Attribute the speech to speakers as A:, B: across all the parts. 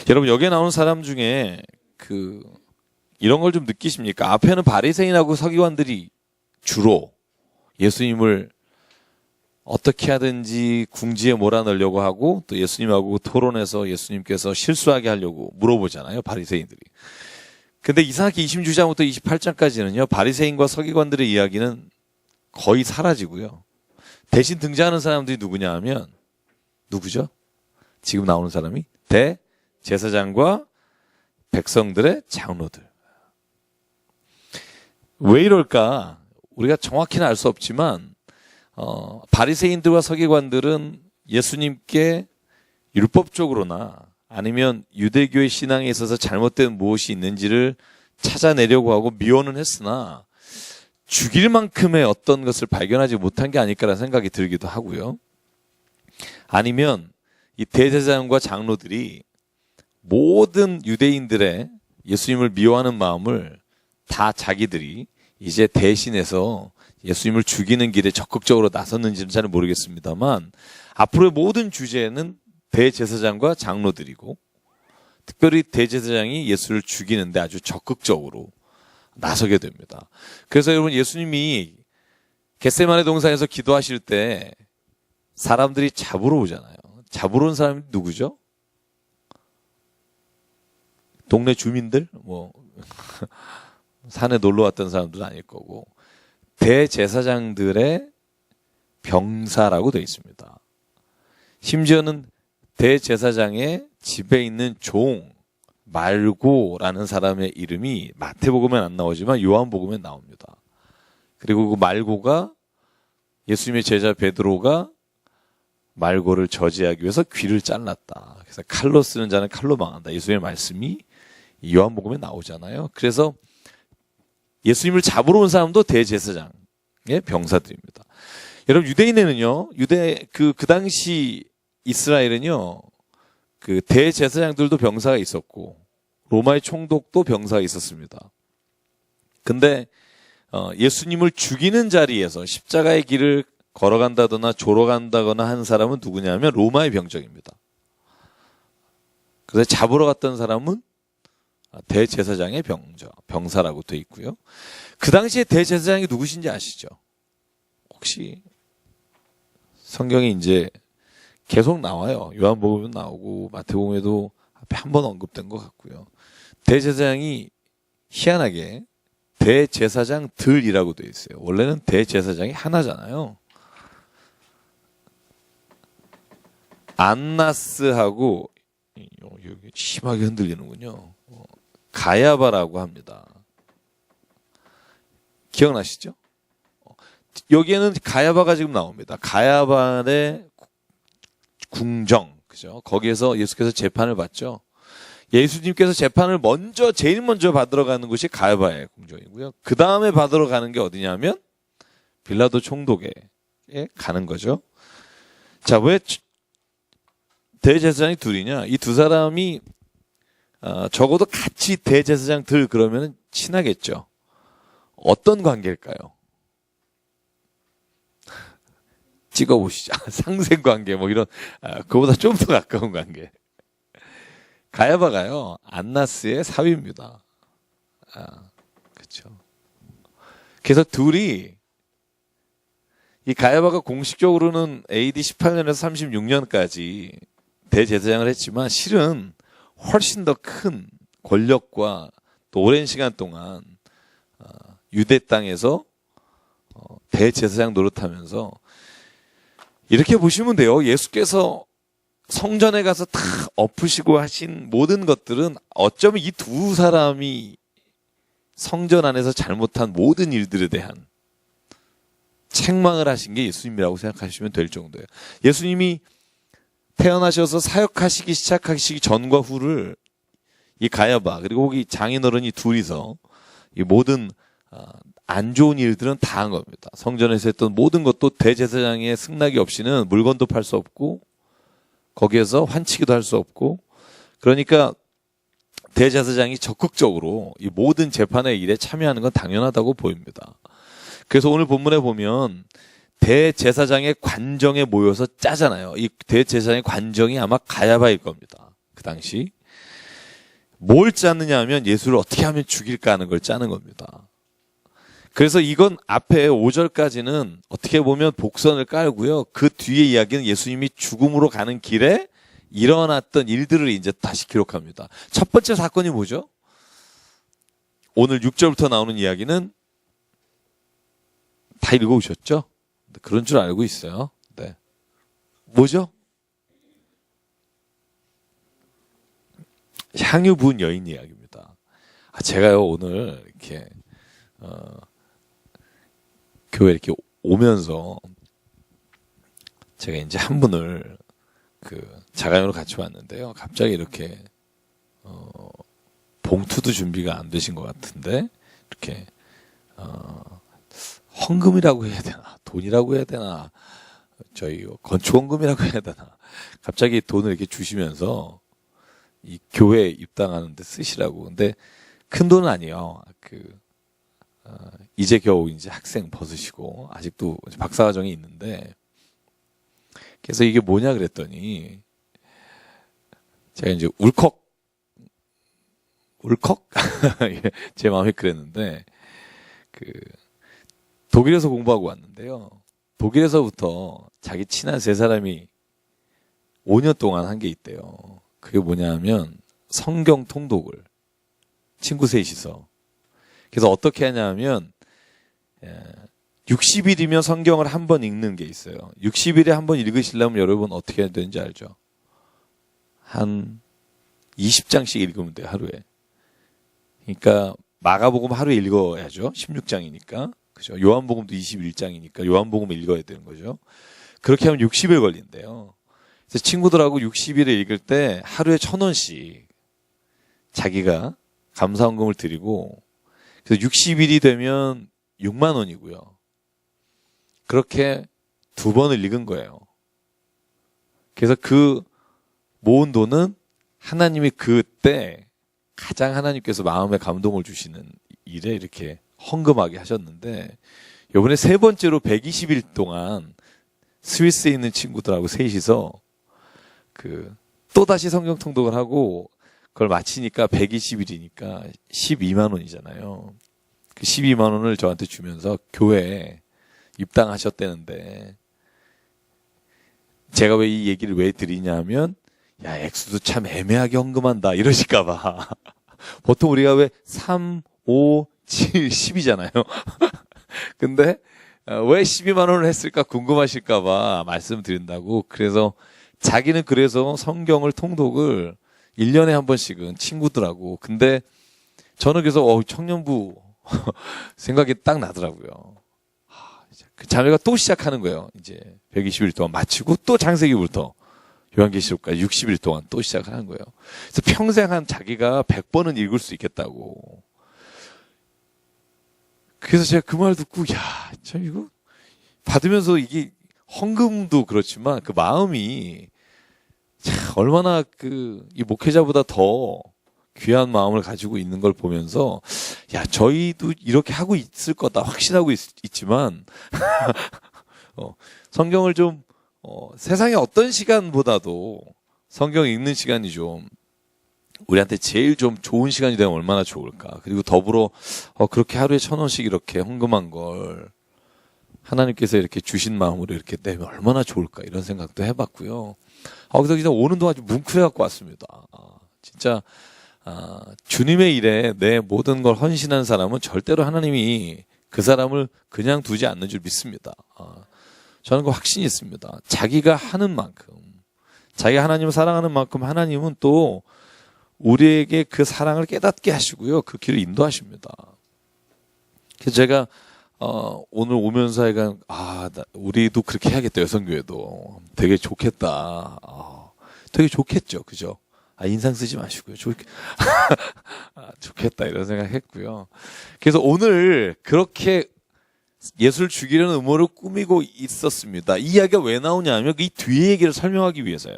A: 여러분 여기에 나오는 사람 중에 이런 걸 좀 느끼십니까? 앞에는 바리새인하고 서기관들이 주로 예수님을 어떻게 하든지 궁지에 몰아넣으려고 하고 또 예수님하고 토론해서 예수님께서 실수하게 하려고 물어보잖아요, 바리새인들이. 근데 이사야기 26장부터 28장까지는요, 바리새인과 서기관들의 이야기는 거의 사라지고요. 대신 등장하는 사람들이 누구냐 하면 누구죠? 지금 나오는 사람이 대제사장과 백성들의 장로들. 왜 이럴까? 우리가 정확히는 알 수 없지만 바리새인들과 서기관들은 예수님께 율법적으로나 아니면 유대교의 신앙에 있어서 잘못된 무엇이 있는지를 찾아내려고 하고 미워는 했으나 죽일 만큼의 어떤 것을 발견하지 못한 게 아닐까라는 생각이 들기도 하고요. 아니면 이 대제사장과 장로들이 모든 유대인들의 예수님을 미워하는 마음을 다 자기들이 이제 대신해서 예수님을 죽이는 길에 적극적으로 나섰는지는 잘 모르겠습니다만 앞으로의 모든 주제는 대제사장과 장로들이고 특별히 대제사장이 예수를 죽이는데 아주 적극적으로 나서게 됩니다. 그래서 여러분 예수님이 겟세마네 동산에서 기도하실 때 사람들이 잡으러 오잖아요. 잡으러 온 사람이 누구죠? 동네 주민들? 산에 놀러 왔던 사람들은 아닐 거고 대제사장들의 병사라고 되어 있습니다. 심지어는 대제사장의 집에 있는 종 말고라는 사람의 이름이 마태복음엔 안 나오지만 요한복음엔 나옵니다. 그리고 그 말고가 예수님의 제자 베드로가 말고를 저지하기 위해서 귀를 잘랐다. 그래서 칼로 쓰는 자는 칼로 망한다. 예수님의 말씀이 요한복음에 나오잖아요. 그래서 예수님을 잡으러 온 사람도 대제사장의 병사들입니다. 여러분 유대인에는요, 그 당시 이스라엘은요, 그 대제사장들도 병사가 있었고 로마의 총독도 병사가 있었습니다. 근데 예수님을 죽이는 자리에서 십자가의 길을 걸어간다거나 졸어간다거나 한 사람은 누구냐면 로마의 병정입니다. 그래서 잡으러 갔던 사람은 대제사장의 병사라고 돼 있고요. 그 당시에 대제사장이 누구신지 아시죠? 혹시 성경에 이제 계속 나와요. 요한복음에도 나오고 마태복음에도 앞에 한 번 언급된 것 같고요. 대제사장이 희한하게 대제사장들이라고 돼 있어요. 원래는 대제사장이 하나잖아요. 안나스하고 여기 심하게 흔들리는군요. 가야바라고 합니다. 기억나시죠? 여기에는 가야바가 지금 나옵니다. 가야바의 궁정, 그죠? 거기에서 예수께서 재판을 받죠. 예수님께서 재판을 제일 먼저 받으러 가는 곳이 가야바의 궁정이고요. 그 다음에 받으러 가는 게 어디냐면 빌라도 총독에 가는 거죠. 자, 왜 대제사장이 둘이냐? 이 두 사람이 적어도 같이 대제사장들 그러면 친하겠죠. 어떤 관계일까요? 찍어보시죠. 상생관계 이런 그보다 좀 더 가까운 관계. 가야바가요 안나스의 사위입니다. 그렇죠. 그래서 둘이 이 가야바가 공식적으로는 AD 18년에서 36년까지 대제사장을 했지만 실은 훨씬 더 큰 권력과 또 오랜 시간 동안 유대 땅에서 대제사장 노릇하면서 이렇게 보시면 돼요. 예수께서 성전에 가서 다 엎으시고 하신 모든 것들은 어쩌면 이 두 사람이 성전 안에서 잘못한 모든 일들에 대한 책망을 하신 게 예수님이라고 생각하시면 될 정도예요. 예수님이 태어나셔서 사역하시기 시작하시기 전과 후를 이 가야바 그리고 거기 장인어른이 둘이서 이 모든 안 좋은 일들은 다 한 겁니다. 성전에서 했던 모든 것도 대제사장의 승낙이 없이는 물건도 팔 수 없고 거기에서 환치기도 할 수 없고 그러니까 대제사장이 적극적으로 이 모든 재판의 일에 참여하는 건 당연하다고 보입니다. 그래서 오늘 본문에 보면 대제사장의 관정에 모여서 짜잖아요. 이 대제사장의 관정이 아마 가야바일 겁니다. 그 당시. 뭘 짜느냐 하면 예수를 어떻게 하면 죽일까 하는 걸 짜는 겁니다. 그래서 이건 앞에 5절까지는 어떻게 보면 복선을 깔고요. 그 뒤에 이야기는 예수님이 죽음으로 가는 길에 일어났던 일들을 이제 다시 기록합니다. 첫 번째 사건이 뭐죠? 오늘 6절부터 나오는 이야기는 다 읽어오셨죠? 그런 줄 알고 있어요. 네. 뭐죠? 향유 부은 여인 이야기입니다. 제가요, 오늘 이렇게, 교회 이렇게 오면서 제가 이제 한 분을 자가용으로 같이 왔는데요. 갑자기 이렇게, 봉투도 준비가 안 되신 것 같은데, 이렇게, 헌금이라고 해야 되나, 돈이라고 해야 되나, 저희 건축원금이라고 해야 되나, 갑자기 돈을 이렇게 주시면서 이 교회에 입당하는데 쓰시라고. 근데 큰 돈은 아니에요. 이제 겨우 이제 학생 벗으시고 아직도 박사과정이 있는데, 그래서 이게 뭐냐 그랬더니 제가 이제 울컥 제 마음이 그랬는데, 독일에서 공부하고 왔는데요. 독일에서부터 자기 친한 세 사람이 5년 동안 한 게 있대요. 그게 뭐냐 하면 성경 통독을 친구 셋이서. 그래서 어떻게 하냐 하면 60일이면 성경을 한 번 읽는 게 있어요. 60일에 한 번 읽으시려면 여러분 어떻게 해야 되는지 알죠? 한 20장씩 읽으면 돼요, 하루에. 그러니까 마가복음 하루에 읽어야죠. 16장이니까. 그죠? 요한복음도 21장이니까 요한복음을 읽어야 되는 거죠. 그렇게 하면 60일 걸린대요. 그래서 친구들하고 60일을 읽을 때 하루에 1,000원씩 자기가 감사헌금을 드리고, 그래서 60일이 되면 6만 원이고요. 그렇게 2번을 읽은 거예요. 그래서 그 모은 돈은 하나님이 그때 가장 하나님께서 마음에 감동을 주시는 일에 이렇게 헌금하게 하셨는데, 이번에 세 번째로 120일 동안 스위스에 있는 친구들하고 셋이서 또다시 성경 통독을 하고, 그걸 마치니까 120일이니까 12만 원이잖아요. 그 12만 원을 저한테 주면서 교회에 입당하셨다는데, 제가 왜 이 얘기를 왜 드리냐 하면, 야, 액수도 참 애매하게 헌금한다 이러실까봐. 보통 우리가 왜 3, 5, 7, 10이잖아요. 근데 왜 12만 원을 했을까 궁금하실까봐 말씀드린다고. 그래서 자기는 그래서 성경을 통독을 1년에 한 번씩은 친구들하고. 근데 저는 그래서 청년부 생각이 딱 나더라고요. 그 자매가 또 시작하는 거예요. 이제 120일 동안 마치고 또 창세기부터 요한계시록까지 60일 동안 또 시작하는 거예요. 그래서 평생 한 자기가 100번은 읽을 수 있겠다고. 그래서 제가 그 말 듣고, 야, 참 이거 받으면서 이게 헌금도 그렇지만 그 마음이 참 얼마나 이 목회자보다 더 귀한 마음을 가지고 있는 걸 보면서, 야, 저희도 이렇게 하고 있을 거다 확신하고 있지만 성경을 좀 세상의 어떤 시간보다도 성경 읽는 시간이 좀 우리한테 제일 좀 좋은 시간이 되면 얼마나 좋을까. 그리고 더불어 그렇게 하루에 1,000원씩 이렇게 헌금한 걸 하나님께서 이렇게 주신 마음으로 이렇게 내면 얼마나 좋을까, 이런 생각도 해봤고요. 그래서 그냥 오는 동안 좀 뭉클해갖고 왔습니다. 진짜 주님의 일에 내 모든 걸 헌신한 사람은 절대로 하나님이 그 사람을 그냥 두지 않는 줄 믿습니다. 저는 그 확신이 있습니다. 자기가 하는 만큼, 자기가 하나님을 사랑하는 만큼 하나님은 또 우리에게 그 사랑을 깨닫게 하시고요. 그 길을 인도하십니다. 그래서 제가 오늘 오면서 약간 우리도 그렇게 해야겠다. 여성교회도 되게 좋겠다. 되게 좋겠죠, 그죠? 인상 쓰지 마시고요. 좋겠다, 이런 생각했고요. 그래서 오늘 그렇게 예수를 죽이려는 음모를 꾸미고 있었습니다. 이 이야기가 왜 나오냐면 이 뒤에 얘기를 설명하기 위해서요.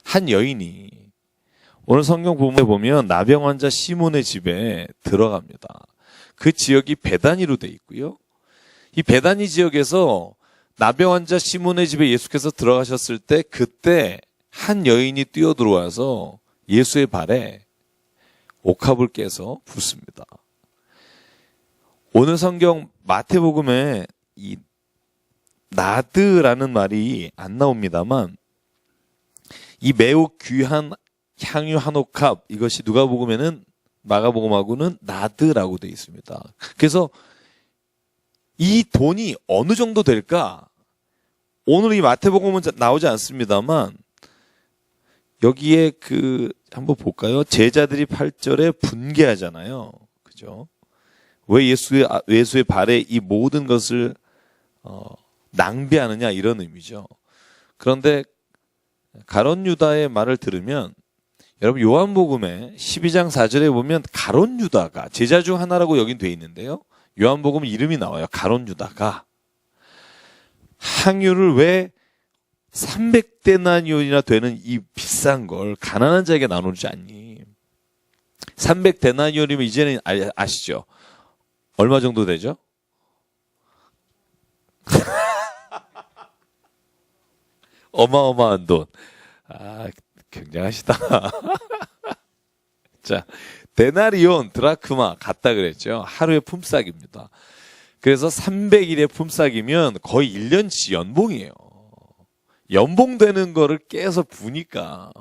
A: 한 여인이 오늘 성경 본문에 보면 나병 환자 시몬의 집에 들어갑니다. 그 지역이 베다니로 돼 있고요. 이 베다니 지역에서 나병 환자 시몬의 집에 예수께서 들어가셨을 때 그때 한 여인이 뛰어들어와서 예수의 발에 옥합을 깨서 붓습니다. 오늘 성경 마태복음에 이 나드라는 말이 안 나옵니다만 이 매우 귀한 향유 한 옥합, 이것이 누가복음에는, 마가복음하고는 나드라고 되어 있습니다. 그래서 이 돈이 어느 정도 될까? 오늘 이 마태복음은 나오지 않습니다만 여기에 한번 볼까요? 제자들이 8절에 분개하잖아요. 그죠? 왜 예수의 발에 이 모든 것을 낭비하느냐, 이런 의미죠. 그런데 가룟 유다의 말을 들으면, 여러분 요한복음에 12장 4절에 보면 가룟 유다가 제자 중 하나라고 여긴 돼 있는데요. 요한복음 이름이 나와요. 가룟 유다가 향유를 왜 300데나리온이나 되는 이 비싼 걸 가난한 자에게 나누지 않니? 300데나리온이면 이제는 아시죠? 얼마 정도 되죠? 어마어마한 돈. 굉장하시다. 자, 데나리온, 드라크마 같다 그랬죠. 하루의 품삯입니다. 그래서 300일의 품삯이면 거의 1년치 연봉이에요. 연봉 되는 거를 깨서 부니까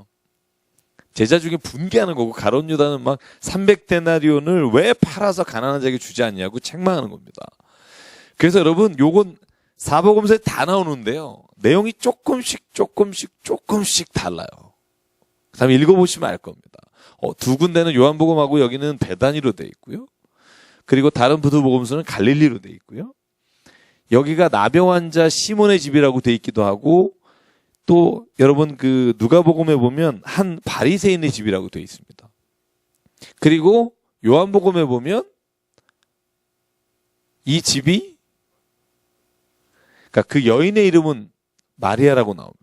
A: 제자 중에 분개하는 거고, 가룟 유다는 막 300데나리온을 왜 팔아서 가난한 자에게 주지 않냐고 책망하는 겁니다. 그래서 여러분, 요건 사복음서에 다 나오는데요. 내용이 조금씩 달라요. 다음에 읽어보시면 알 겁니다. 두 군데는 요한복음하고 여기는 베다니로 돼 있고요. 그리고 다른 부두복음서는 갈릴리로 돼 있고요. 여기가 나병 환자 시몬의 집이라고 돼 있기도 하고, 또 여러분 누가복음에 보면 한 바리새인의 집이라고 돼 있습니다. 그리고 요한복음에 보면 이 집이, 그러니까 그 여인의 이름은 마리아라고 나옵니다.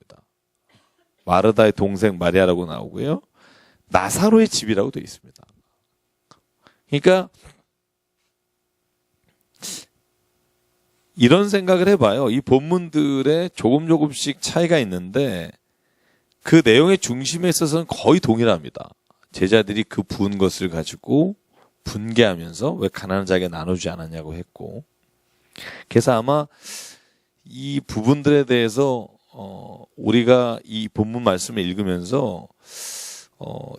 A: 마르다의 동생 마리아라고 나오고요. 나사로의 집이라고 되어 있습니다. 그러니까 이런 생각을 해봐요. 이 본문들에 조금씩 차이가 있는데 그 내용의 중심에 있어서는 거의 동일합니다. 제자들이 그 부은 것을 가지고 분개하면서 왜 가난한 자에게 나누지 않았냐고 했고, 그래서 아마 이 부분들에 대해서 우리가 이 본문 말씀을 읽으면서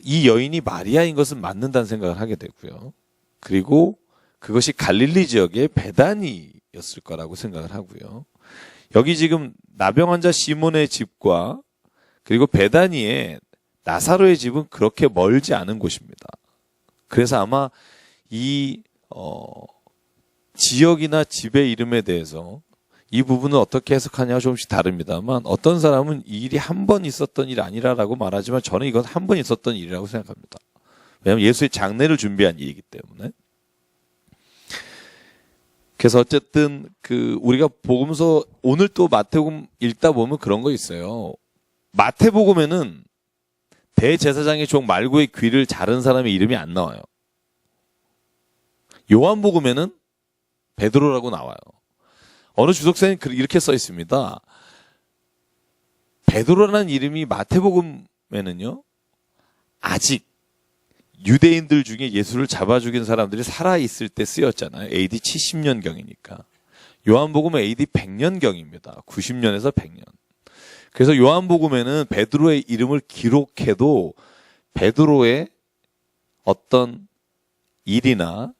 A: 이 여인이 마리아인 것은 맞는다는 생각을 하게 되고요. 그리고 그것이 갈릴리 지역의 베다니였을 거라고 생각을 하고요. 여기 지금 나병 환자 시몬의 집과 그리고 베다니의 나사로의 집은 그렇게 멀지 않은 곳입니다. 그래서 아마 이 지역이나 집의 이름에 대해서 이 부분은 어떻게 해석하냐가 조금씩 다릅니다만, 어떤 사람은 이 일이 한 번 있었던 일 아니라라고 말하지만 저는 이건 한 번 있었던 일이라고 생각합니다. 왜냐하면 예수의 장례를 준비한 일이기 때문에. 그래서 어쨌든 우리가 복음서, 오늘 또 마태복음 읽다 보면 그런 거 있어요. 마태복음에는 대제사장의 종 말고의 귀를 자른 사람의 이름이 안 나와요. 요한복음에는 베드로라고 나와요. 어느 주석사는 이렇게 써 있습니다. 베드로라는 이름이 마태복음에는요, 아직 유대인들 중에 예수를 잡아 죽인 사람들이 살아있을 때 쓰였잖아요. AD 70년경이니까. 요한복음은 AD 100년경입니다. 90년에서 100년. 그래서 요한복음에는 베드로의 이름을 기록해도 베드로의 어떤 일이나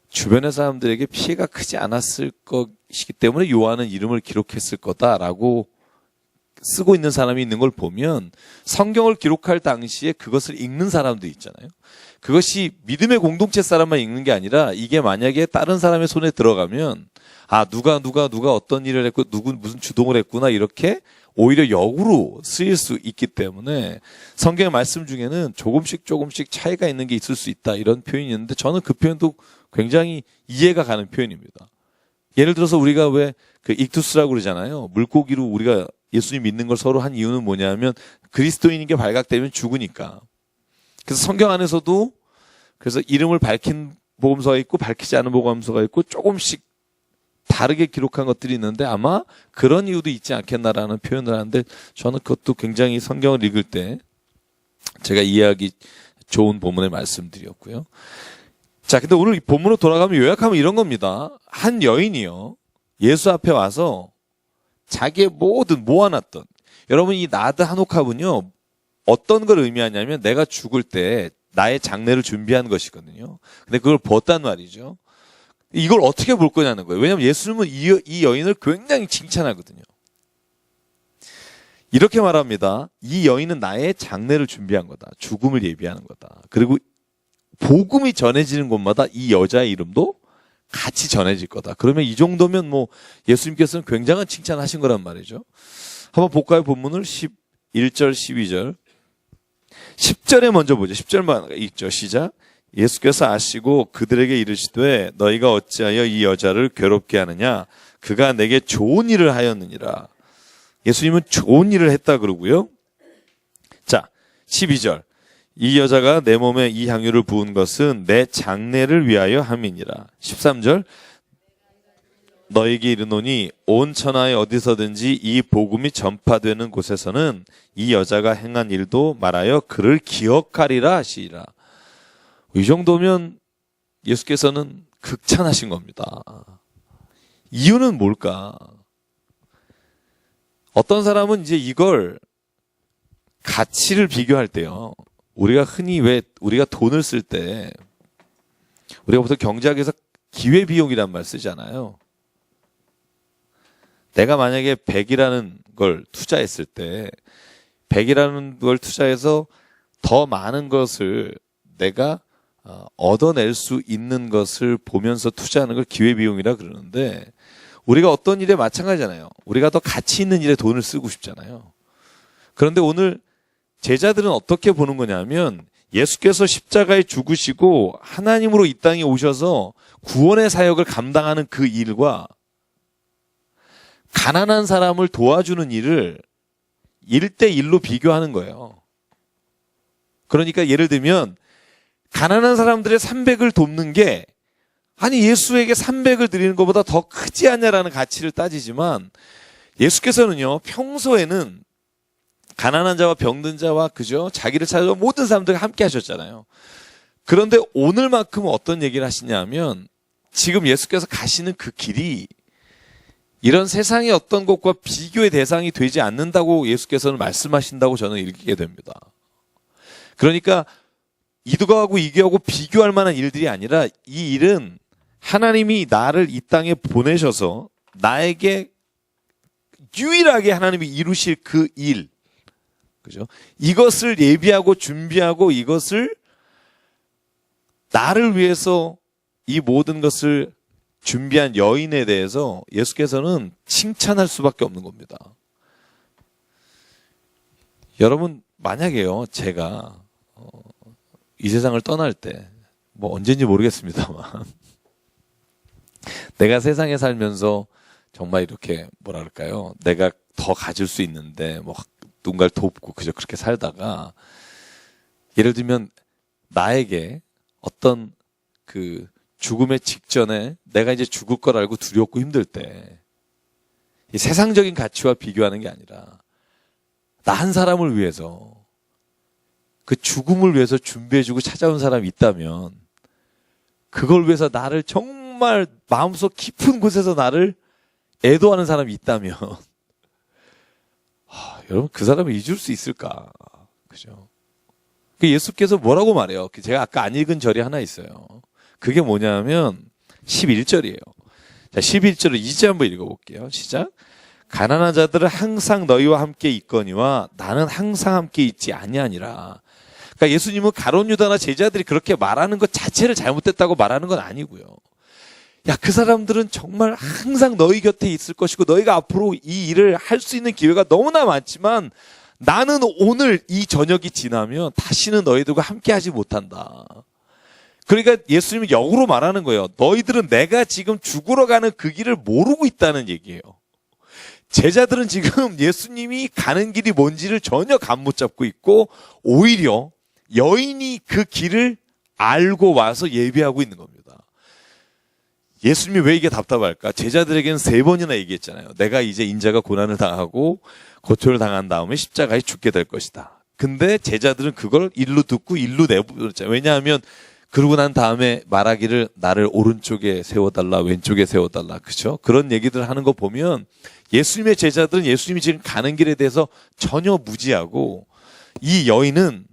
A: 주변의 사람들에게 피해가 크지 않았을 것이기 때문에 요한은 이름을 기록했을 거다라고 쓰고 있는 사람이 있는 걸 보면, 성경을 기록할 당시에 그것을 읽는 사람도 있잖아요. 그것이 믿음의 공동체 사람만 읽는 게 아니라 이게 만약에 다른 사람의 손에 들어가면 누가 어떤 일을 했고 누군 무슨 주동을 했구나, 이렇게 오히려 역으로 쓰일 수 있기 때문에 성경의 말씀 중에는 조금씩 차이가 있는 게 있을 수 있다, 이런 표현이 있는데 저는 그 표현도 굉장히 이해가 가는 표현입니다. 예를 들어서 우리가 왜 익투스라고 그러잖아요. 물고기로 우리가 예수님 믿는 걸 서로 한 이유는 뭐냐면 그리스도인인 게 발각되면 죽으니까. 그래서 성경 안에서도 그래서 이름을 밝힌 복음서가 있고 밝히지 않은 복음서가 있고 조금씩 다르게 기록한 것들이 있는데 아마 그런 이유도 있지 않겠나라는 표현을 하는데 저는 그것도 굉장히 성경을 읽을 때 제가 이해하기 좋은 본문의 말씀드렸고요. 자, 근데 오늘 본문으로 돌아가면 요약하면 이런 겁니다. 한 여인이요, 예수 앞에 와서 자기의 모든 모아놨던, 여러분 이 나드 한옥합은요 어떤 걸 의미하냐면 내가 죽을 때 나의 장례를 준비한 것이거든요. 근데 그걸 벗단 말이죠. 이걸 어떻게 볼 거냐는 거예요. 왜냐하면 예수님은 이 여인을 굉장히 칭찬하거든요. 이렇게 말합니다. 이 여인은 나의 장례를 준비한 거다. 죽음을 예비하는 거다. 그리고 복음이 전해지는 곳마다 이 여자의 이름도 같이 전해질 거다. 그러면 이 정도면 뭐 예수님께서는 굉장한 칭찬하신 거란 말이죠. 한번 볼까요? 본문을 11절, 12절. 10절에 먼저 보죠. 10절만 읽죠. 시작. 예수께서 아시고 그들에게 이르시되 너희가 어찌하여 이 여자를 괴롭게 하느냐? 그가 내게 좋은 일을 하였느니라. 예수님은 좋은 일을 했다 그러고요. 자, 12절. 이 여자가 내 몸에 이 향유를 부은 것은 내 장례를 위하여 함이니라. 13절. 너에게 이르노니 온 천하에 어디서든지 이 복음이 전파되는 곳에서는 이 여자가 행한 일도 말하여 그를 기억하리라 하시리라. 이 정도면 예수께서는 극찬하신 겁니다. 이유는 뭘까? 어떤 사람은 이제 이걸 가치를 비교할 때요, 우리가 흔히 왜 우리가 돈을 쓸 때 우리가 보통 경제학에서 기회비용이란 말 쓰잖아요. 내가 만약에 100이라는 걸 투자했을 때 100이라는 걸 투자해서 더 많은 것을 내가 얻어낼 수 있는 것을 보면서 투자하는 걸 기회비용이라 그러는데, 우리가 어떤 일에 마찬가지잖아요. 우리가 더 가치 있는 일에 돈을 쓰고 싶잖아요. 그런데 오늘 제자들은 어떻게 보는 거냐면 예수께서 십자가에 죽으시고 하나님으로 이 땅에 오셔서 구원의 사역을 감당하는 그 일과 가난한 사람을 도와주는 일을 1대1로 비교하는 거예요. 그러니까 예를 들면 가난한 사람들의 300을 돕는 게, 아니 예수에게 300을 드리는 것보다 더 크지 않냐라는 가치를 따지지만, 예수께서는요 평소에는 가난한 자와 병든 자와 그죠, 자기를 찾아온 모든 사람들과 함께 하셨잖아요. 그런데 오늘만큼은 어떤 얘기를 하시냐면, 지금 예수께서 가시는 그 길이 이런 세상의 어떤 것과 비교의 대상이 되지 않는다고 예수께서는 말씀하신다고 저는 읽게 됩니다. 그러니까 이거하고 이거하고 비교할 만한 일들이 아니라, 이 일은 하나님이 나를 이 땅에 보내셔서 나에게 유일하게 하나님이 이루실 그 일, 그죠? 이것을 예비하고 준비하고 이것을 나를 위해서 이 모든 것을 준비한 여인에 대해서 예수께서는 칭찬할 수밖에 없는 겁니다. 여러분, 만약에요, 제가 이 세상을 떠날 때, 뭐 언제인지 모르겠습니다만, 내가 세상에 살면서 정말 이렇게 뭐랄까요, 내가 더 가질 수 있는데 뭐 누군가를 돕고 그저 그렇게 살다가, 예를 들면 나에게 어떤 그 죽음의 직전에 내가 이제 죽을 걸 알고 두렵고 힘들 때, 이 세상적인 가치와 비교하는 게 아니라 나 한 사람을 위해서, 그 죽음을 위해서 준비해주고 찾아온 사람이 있다면, 그걸 위해서 나를 정말 마음속 깊은 곳에서 나를 애도하는 사람이 있다면, 여러분 그 사람을 잊을 수 있을까? 그죠? 예수께서 뭐라고 말해요? 제가 아까 안 읽은 절이 하나 있어요. 그게 뭐냐면 11절이에요. 자, 11절을 이제 한번 읽어볼게요. 시작. 가난한 자들은 항상 너희와 함께 있거니와 나는 항상 함께 있지 아니하니라. 그러니까 예수님은 가룟 유다나 제자들이 그렇게 말하는 것 자체를 잘못됐다고 말하는 건 아니고요. 야, 그 사람들은 정말 항상 너희 곁에 있을 것이고 너희가 앞으로 이 일을 할 수 있는 기회가 너무나 많지만, 나는 오늘 이 저녁이 지나면 다시는 너희들과 함께 하지 못한다. 그러니까 예수님이 역으로 말하는 거예요. 너희들은 내가 지금 죽으러 가는 그 길을 모르고 있다는 얘기예요. 제자들은 지금 예수님이 가는 길이 뭔지를 전혀 감 못 잡고 있고, 오히려 여인이 그 길을 알고 와서 예비하고 있는 겁니다. 예수님이 왜 이게 답답할까? 제자들에게는 3번이나 얘기했잖아요. 내가 이제 인자가 고난을 당하고 고초를 당한 다음에 십자가에 죽게 될 것이다. 근데 제자들은 그걸 일로 듣고 일로 내버렸잖아요. 왜냐하면 그러고 난 다음에 말하기를 나를 오른쪽에 세워달라, 왼쪽에 세워달라. 그죠? 그런 얘기들 하는 거 보면 예수님의 제자들은 예수님이 지금 가는 길에 대해서 전혀 무지하고, 이 여인은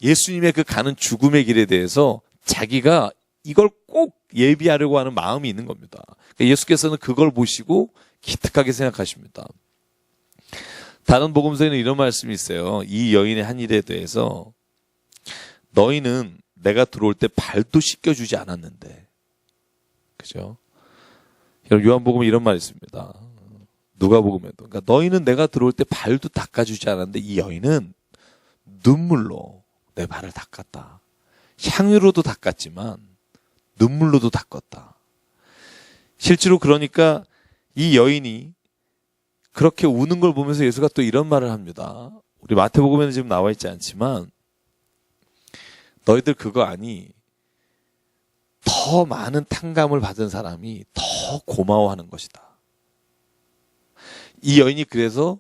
A: 예수님의 그 가는 죽음의 길에 대해서 자기가 이걸 꼭 예비하려고 하는 마음이 있는 겁니다. 그러니까 예수께서는 그걸 보시고 기특하게 생각하십니다. 다른 복음서에는 이런 말씀이 있어요. 이 여인의 한 일에 대해서 너희는 내가 들어올 때 발도 씻겨주지 않았는데, 그죠? 요한복음에 이런 말이 있습니다. 누가복음에도. 그러니까 너희는 내가 들어올 때 발도 닦아주지 않았는데 이 여인은 눈물로 내 발을 닦았다. 향유로도 닦았지만 눈물로도 닦았다. 실제로 그러니까 이 여인이 그렇게 우는 걸 보면서 예수가 또 이런 말을 합니다. 우리 마태복음에는 지금 나와 있지 않지만 너희들 그거 아니, 더 많은 탕감을 받은 사람이 더 고마워하는 것이다. 이 여인이 그래서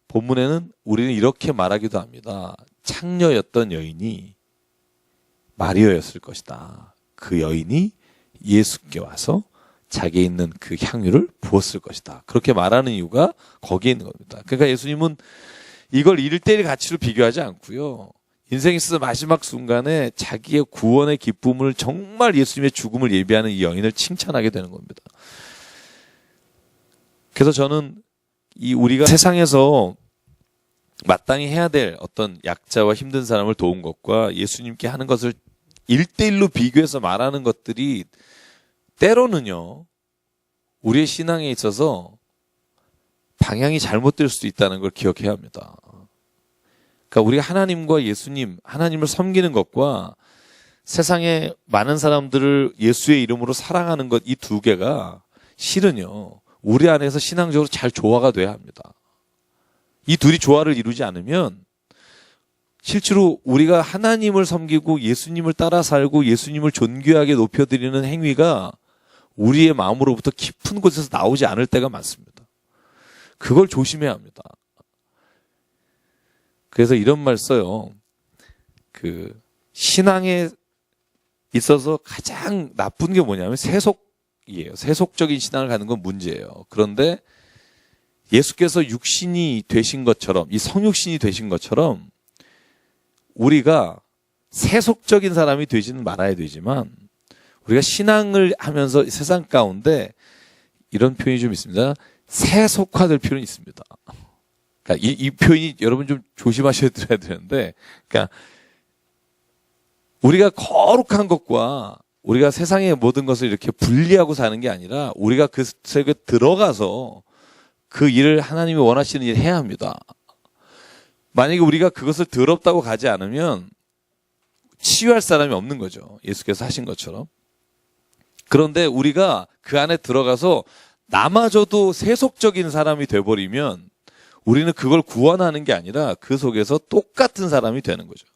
A: 본문에는 우리는 이렇게 말하기도 합니다. 창녀였던 여인이 마리아였을 것이다. 그 여인이 예수께 와서 자기에 있는 그 향유를 부었을 것이다. 그렇게 말하는 이유가 거기에 있는 겁니다. 그러니까 예수님은 이걸 1대1 가치로 비교하지 않고요. 인생에 있어서 마지막 순간에 자기의 구원의 기쁨을, 정말 예수님의 죽음을 예비하는 이 여인을 칭찬하게 되는 겁니다. 그래서 저는 우리가 세상에서 마땅히 해야 될 어떤 약자와 힘든 사람을 도운 것과 예수님께 하는 것을 1대1로 비교해서 말하는 것들이 때로는요, 우리의 신앙에 있어서 방향이 잘못될 수도 있다는 걸 기억해야 합니다. 그러니까 우리가 하나님과 예수님, 하나님을 섬기는 것과 세상에 많은 사람들을 예수의 이름으로 사랑하는 것, 이 두 개가 실은요, 우리 안에서 신앙적으로 잘 조화가 돼야 합니다. 이 둘이 조화를 이루지 않으면 실제로 우리가 하나님을 섬기고 예수님을 따라 살고 예수님을 존귀하게 높여드리는 행위가 우리의 마음으로부터 깊은 곳에서 나오지 않을 때가 많습니다. 그걸 조심해야 합니다. 그래서 이런 말 써요. 신앙에 있어서 가장 나쁜 게 뭐냐면 세속이에요. 세속적인 신앙을 가는 건 문제예요. 그런데 예수께서 육신이 되신 것처럼, 이 성육신이 되신 것처럼 우리가 세속적인 사람이 되지는 말아야 되지만, 우리가 신앙을 하면서 세상 가운데 이런 표현이 좀 있습니다. 세속화될 필요는 있습니다. 그러니까 이 표현이 여러분 좀 조심하셔야 되는데, 그러니까 우리가 거룩한 것과 우리가 세상의 모든 것을 이렇게 분리하고 사는 게 아니라 우리가 그 세계에 들어가서 그 일을, 하나님이 원하시는 일을 해야 합니다. 만약에 우리가 그것을 더럽다고 가지 않으면 치유할 사람이 없는 거죠. 예수께서 하신 것처럼. 그런데 우리가 그 안에 들어가서 나마저도 세속적인 사람이 돼버리면 우리는 그걸 구원하는 게 아니라 그 속에서 똑같은 사람이 되는 거죠.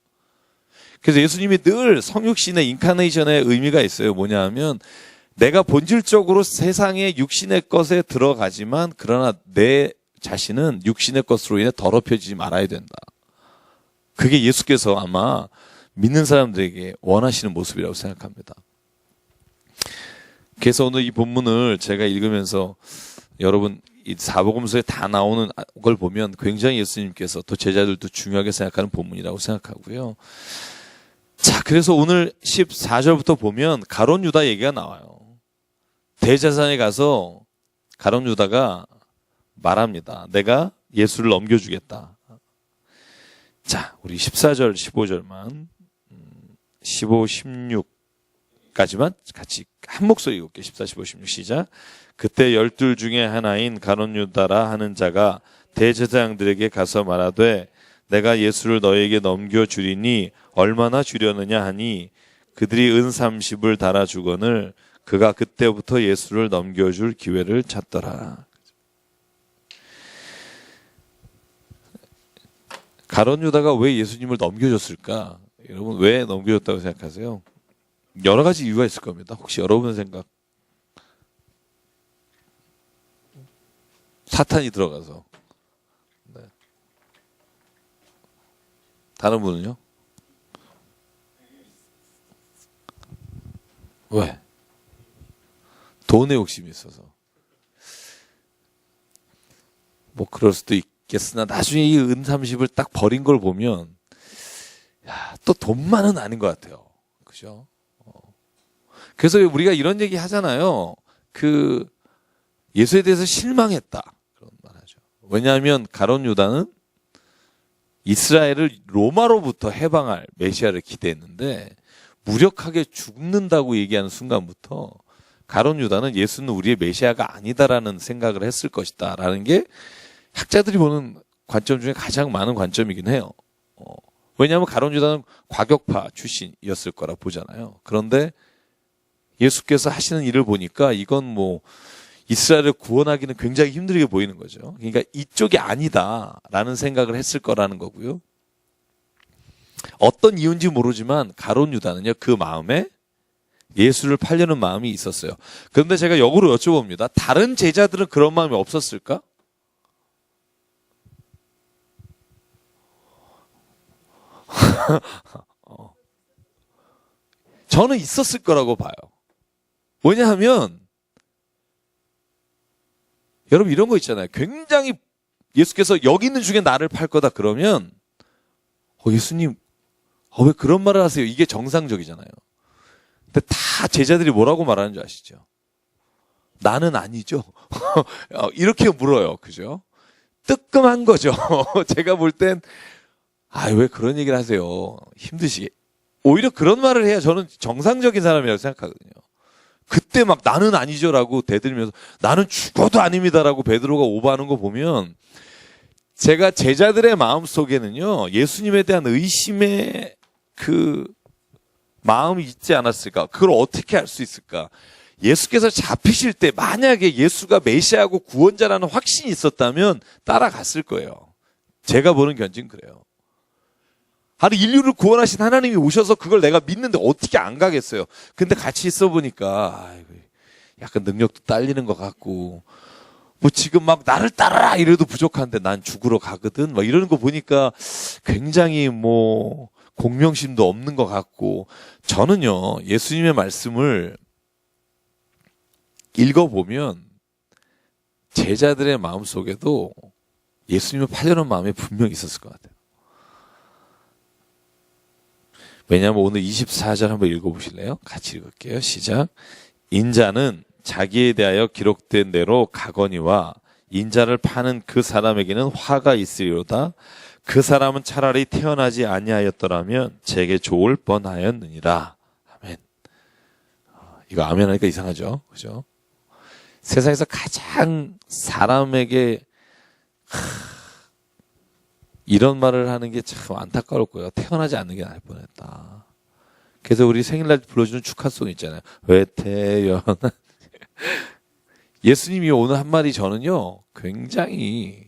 A: 그래서 예수님이 늘 성육신의 인카네이션의 의미가 있어요. 뭐냐 하면 내가 본질적으로 세상의 육신의 것에 들어가지만 그러나 내 자신은 육신의 것으로 인해 더럽혀지지 말아야 된다. 그게 예수께서 아마 믿는 사람들에게 원하시는 모습이라고 생각합니다. 그래서 오늘 이 본문을 제가 읽으면서 여러분 이 사복음서에 다 나오는 걸 보면 굉장히 예수님께서 또 제자들도 중요하게 생각하는 본문이라고 생각하고요. 자, 그래서 오늘 14절부터 보면 가룟 유다 얘기가 나와요. 대제사장에 가서 가룟 유다가 말합니다. 내가 예수를 넘겨주겠다. 자, 우리 14절, 15절만 15, 16까지만 같이 한 목소리 읽을게요. 14, 15, 16 시작. 그때 12 중에 하나인 가룟 유다라 하는 자가 대제사장들에게 가서 말하되 내가 예수를 너에게 넘겨주리니 얼마나 주려느냐 하니 그들이 은 30을 달아주거늘 그가 그때부터 예수를 넘겨줄 기회를 찾더라. 가룟 유다가 왜 예수님을 넘겨줬을까? 여러분 왜 넘겨줬다고 생각하세요? 여러 가지 이유가 있을 겁니다. 혹시 여러분 생각 사탄이 들어가서. 네. 다른 분은요? 왜? 돈의 욕심이 있어서. 뭐 그럴 수도 있겠으나 나중에 이 은30을 딱 버린 걸 보면 또 돈만은 아닌 것 같아요. 그죠? 그래서 우리가 이런 얘기 하잖아요. 그 예수에 대해서 실망했다. 그런 말 하죠. 왜냐하면 가룟 유다는 이스라엘을 로마로부터 해방할 메시아를 기대했는데 무력하게 죽는다고 얘기하는 순간부터 가룟 유다는 예수는 우리의 메시아가 아니다라는 생각을 했을 것이다라는 게 학자들이 보는 관점 중에 가장 많은 관점이긴 해요. 왜냐하면 가룟 유다는 과격파 출신이었을 거라 보잖아요. 그런데 예수께서 하시는 일을 보니까 이건 뭐 이스라엘을 구원하기는 굉장히 힘들게 보이는 거죠. 그러니까 이쪽이 아니다라는 생각을 했을 거라는 거고요. 어떤 이유인지 모르지만 가룟 유다는요, 그 마음에 예수를 팔려는 마음이 있었어요. 그런데 제가 역으로 여쭤봅니다. 다른 제자들은 그런 마음이 없었을까? 저는 있었을 거라고 봐요. 왜냐하면 여러분 이런 거 있잖아요. 굉장히 예수께서 여기 있는 중에 나를 팔 거다 그러면 예수님 왜 그런 말을 하세요? 이게 정상적이잖아요. 근데 다 제자들이 뭐라고 말하는 줄 아시죠? 나는 아니죠. 이렇게 물어요. 그죠? 뜨끔한 거죠. 제가 볼 땐 왜 그런 얘기를 하세요? 힘드시게. 오히려 그런 말을 해야 저는 정상적인 사람이라고 생각하거든요. 그때 막 나는 아니죠라고 대들면서 나는 죽어도 아닙니다라고 베드로가 오버하는 거 보면 제가 제자들의 마음 속에는요, 예수님에 대한 의심의 그 마음이 있지 않았을까? 그걸 어떻게 알 수 있을까? 예수께서 잡히실 때 만약에 예수가 메시아고 구원자라는 확신이 있었다면 따라갔을 거예요. 제가 보는 견지는 그래요. 아니 인류를 구원하신 하나님이 오셔서 그걸 내가 믿는데 어떻게 안 가겠어요? 근데 같이 있어 보니까 약간 능력도 딸리는 것 같고 뭐 지금 막 나를 따라라 이래도 부족한데 난 죽으러 가거든 막 이러는 거 보니까 굉장히 뭐 공명심도 없는 것 같고 저는요 예수님의 말씀을 읽어보면 제자들의 마음속에도 예수님을 팔려는 마음이 분명히 있었을 것 같아요. 왜냐하면 오늘 24절 한번 읽어보실래요? 같이 읽을게요. 시작. 인자는 자기에 대하여 기록된 대로 가거니와 인자를 파는 그 사람에게는 화가 있으리로다. 그 사람은 차라리 태어나지 아니하였더라면 제게 좋을 뻔하였느니라. 아멘. 이거 아멘 하니까 이상하죠? 그죠? 세상에서 가장 사람에게 이런 말을 하는 게 참 안타까울 거예요. 태어나지 않는 게 나을 뻔했다. 그래서 우리 생일날 불러주는 축하송 있잖아요. 왜 태어나? 예수님이 오늘 한 말이 저는요, 굉장히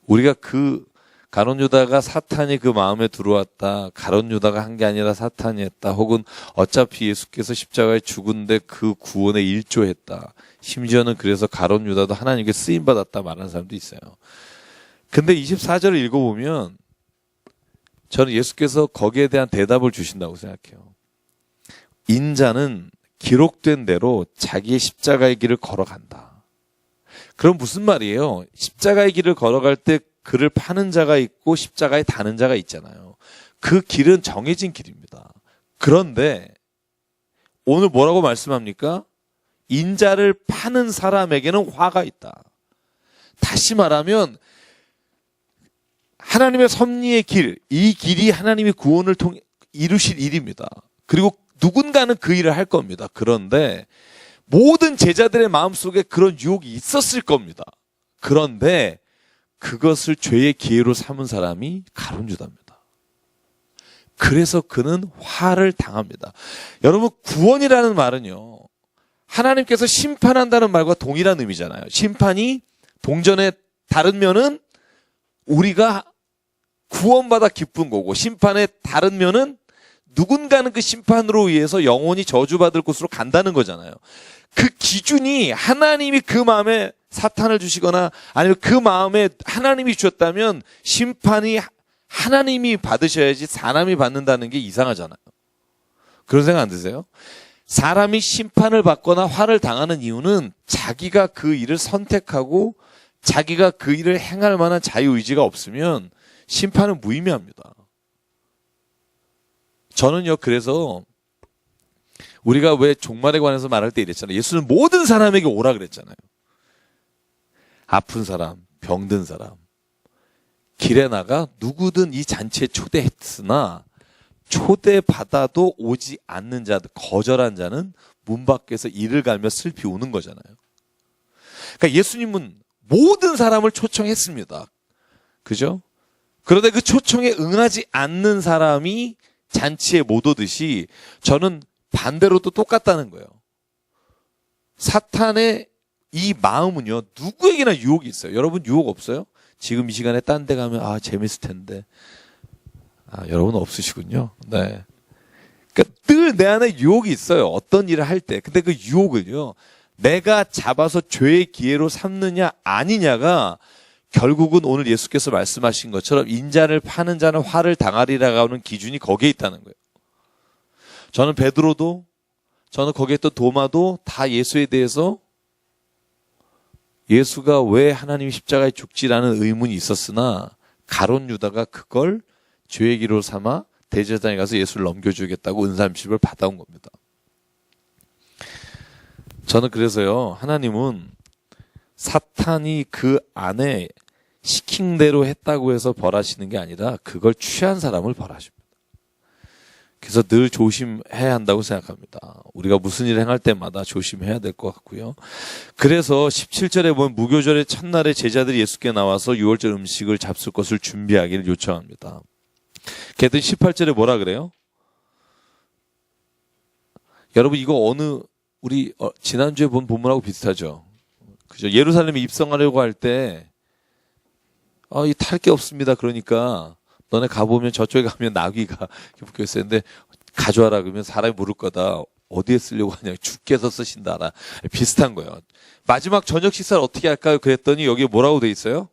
A: 우리가 그 가룟 유다가 사탄이 그 마음에 들어왔다. 가룟 유다가 한 게 아니라 사탄이 했다. 혹은 어차피 예수께서 십자가에 죽은데 그 구원에 일조했다. 심지어는 그래서 가룟 유다도 하나님께 쓰임 받았다 말하는 사람도 있어요. 근데 24절을 읽어보면 저는 예수께서 거기에 대한 대답을 주신다고 생각해요. 인자는 기록된 대로 자기의 십자가의 길을 걸어간다. 그럼 무슨 말이에요? 십자가의 길을 걸어갈 때 그를 파는 자가 있고 십자가에 다는 자가 있잖아요. 그 길은 정해진 길입니다. 그런데 오늘 뭐라고 말씀합니까? 인자를 파는 사람에게는 화가 있다. 다시 말하면 하나님의 섭리의 길, 이 길이 하나님의 구원을 통해 이루실 일입니다. 그리고 누군가는 그 일을 할 겁니다. 그런데 모든 제자들의 마음속에 그런 유혹이 있었을 겁니다. 그런데 그것을 죄의 기회로 삼은 사람이 가룟 유다입니다. 그래서 그는 화를 당합니다. 여러분, 구원이라는 말은요, 하나님께서 심판한다는 말과 동일한 의미잖아요. 심판이 동전의 다른 면은 우리가 구원받아 기쁜 거고, 심판의 다른 면은 누군가는 그 심판으로 의해서 영원히 저주받을 곳으로 간다는 거잖아요. 그 기준이 하나님이 그 마음에 사탄을 주시거나 아니면 그 마음에 하나님이 주셨다면 심판이 하나님이 받으셔야지 사람이 받는다는 게 이상하잖아요. 그런 생각 안 드세요? 사람이 심판을 받거나 화를 당하는 이유는 자기가 그 일을 선택하고 자기가 그 일을 행할 만한 자유의지가 없으면 심판은 무의미합니다. 저는요, 그래서 우리가 왜 종말에 관해서 말할 때 이랬잖아요. 예수는 모든 사람에게 오라 그랬잖아요. 아픈 사람, 병든 사람, 길에 나가 누구든 이 잔치에 초대했으나 초대받아도 오지 않는 자들, 거절한 자는 문 밖에서 이를 갈며 슬피 우는 거잖아요. 그러니까 예수님은 모든 사람을 초청했습니다. 그죠? 그런데 그 초청에 응하지 않는 사람이 잔치에 못 오듯이 저는 반대로도 똑같다는 거예요. 사탄의 이 마음은요, 누구에게나 유혹이 있어요. 여러분 유혹 없어요? 지금 이 시간에 딴 데 가면 재밌을 텐데. 여러분 없으시군요. 네. 그러니까 늘 내 안에 유혹이 있어요. 어떤 일을 할 때. 근데 그 유혹은요, 내가 잡아서 죄의 기회로 삼느냐 아니냐가 결국은 오늘 예수께서 말씀하신 것처럼 인자를 파는 자는 화를 당하리라고 하는 기준이 거기에 있다는 거예요. 저는 베드로도, 저는 거기에 있던 도마도 다 예수에 대해서 예수가 왜 하나님이 십자가에 죽지라는 의문이 있었으나 가룟 유다가 그걸 죄의 기로 삼아 대제사장에 가서 예수를 넘겨주겠다고 은삼십을 받아온 겁니다. 저는 그래서요, 하나님은 사탄이 그 안에 시킨 대로 했다고 해서 벌하시는 게 아니라 그걸 취한 사람을 벌하십니다. 그래서 늘 조심해야 한다고 생각합니다. 우리가 무슨 일을 행할 때마다 조심해야 될 것 같고요. 그래서 17절에 보면 무교절의 첫날에 제자들이 예수께 나와서 유월절 음식을 잡술 것을 준비하기를 요청합니다. 걔들 18절에 뭐라 그래요? 여러분 이거 우리 지난주에 본 본문하고 비슷하죠? 그죠? 예루살렘에 입성하려고 할 때 이 탈 게 없습니다. 그러니까 너네 가보면 저쪽에 가면 나귀가 묶여 있었는데 가져와라 그러면 사람이 물을 거다. 어디에 쓰려고 하냐. 주께서 쓰신다라. 비슷한 거예요. 마지막 저녁 식사를 어떻게 할까요? 그랬더니 여기에 뭐라고 돼 있어요?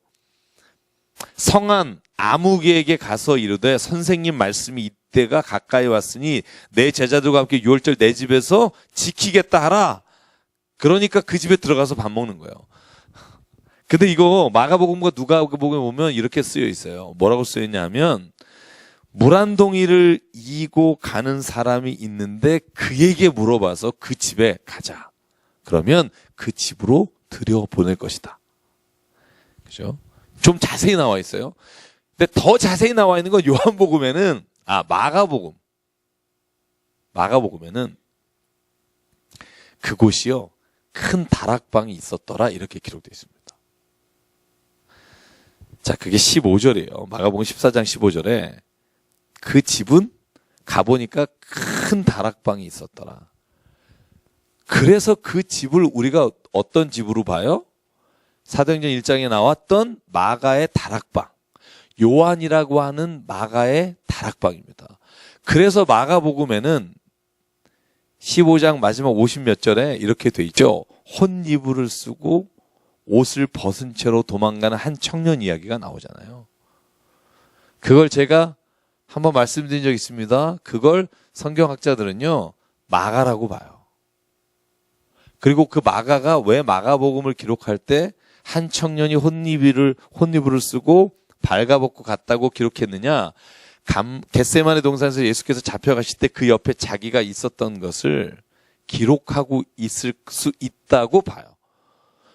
A: 성한 아무개에게 가서 이르되 선생님 말씀이 이때가 가까이 왔으니 내 제자들과 함께 유월절 내 집에서 지키겠다 하라. 그러니까 그 집에 들어가서 밥 먹는 거예요. 근데 이거 마가복음과 누가복음에 보면 이렇게 쓰여 있어요. 뭐라고 쓰여 있냐면 물 한 동이를 이고 가는 사람이 있는데 그에게 물어봐서 그 집에 가자. 그러면 그 집으로 들여보낼 것이다. 그죠? 좀 자세히 나와 있어요. 근데 더 자세히 나와 있는 건 요한복음에는 마가복음에는 그곳이요 큰 다락방이 있었더라 이렇게 기록되어 있습니다. 자, 그게 15절이에요. 마가복음 14장 15절에 그 집은 가보니까 큰 다락방이 있었더라. 그래서 그 집을 우리가 어떤 집으로 봐요? 사도행전 1장에 나왔던 마가의 다락방. 요한이라고 하는 마가의 다락방입니다. 그래서 마가복음에는 15장 마지막 50몇 절에 이렇게 돼 있죠. 혼이불을 쓰고 옷을 벗은 채로 도망가는 한 청년 이야기가 나오잖아요. 그걸 제가 한번 말씀드린 적 있습니다. 그걸 성경학자들은요, 마가라고 봐요. 그리고 그 마가가 왜 마가복음을 기록할 때 한 청년이 혼이불을 쓰고 발가벗고 갔다고 기록했느냐? 겟세마네 동산에서 예수께서 잡혀가실 때 그 옆에 자기가 있었던 것을 기록하고 있을 수 있다고 봐요.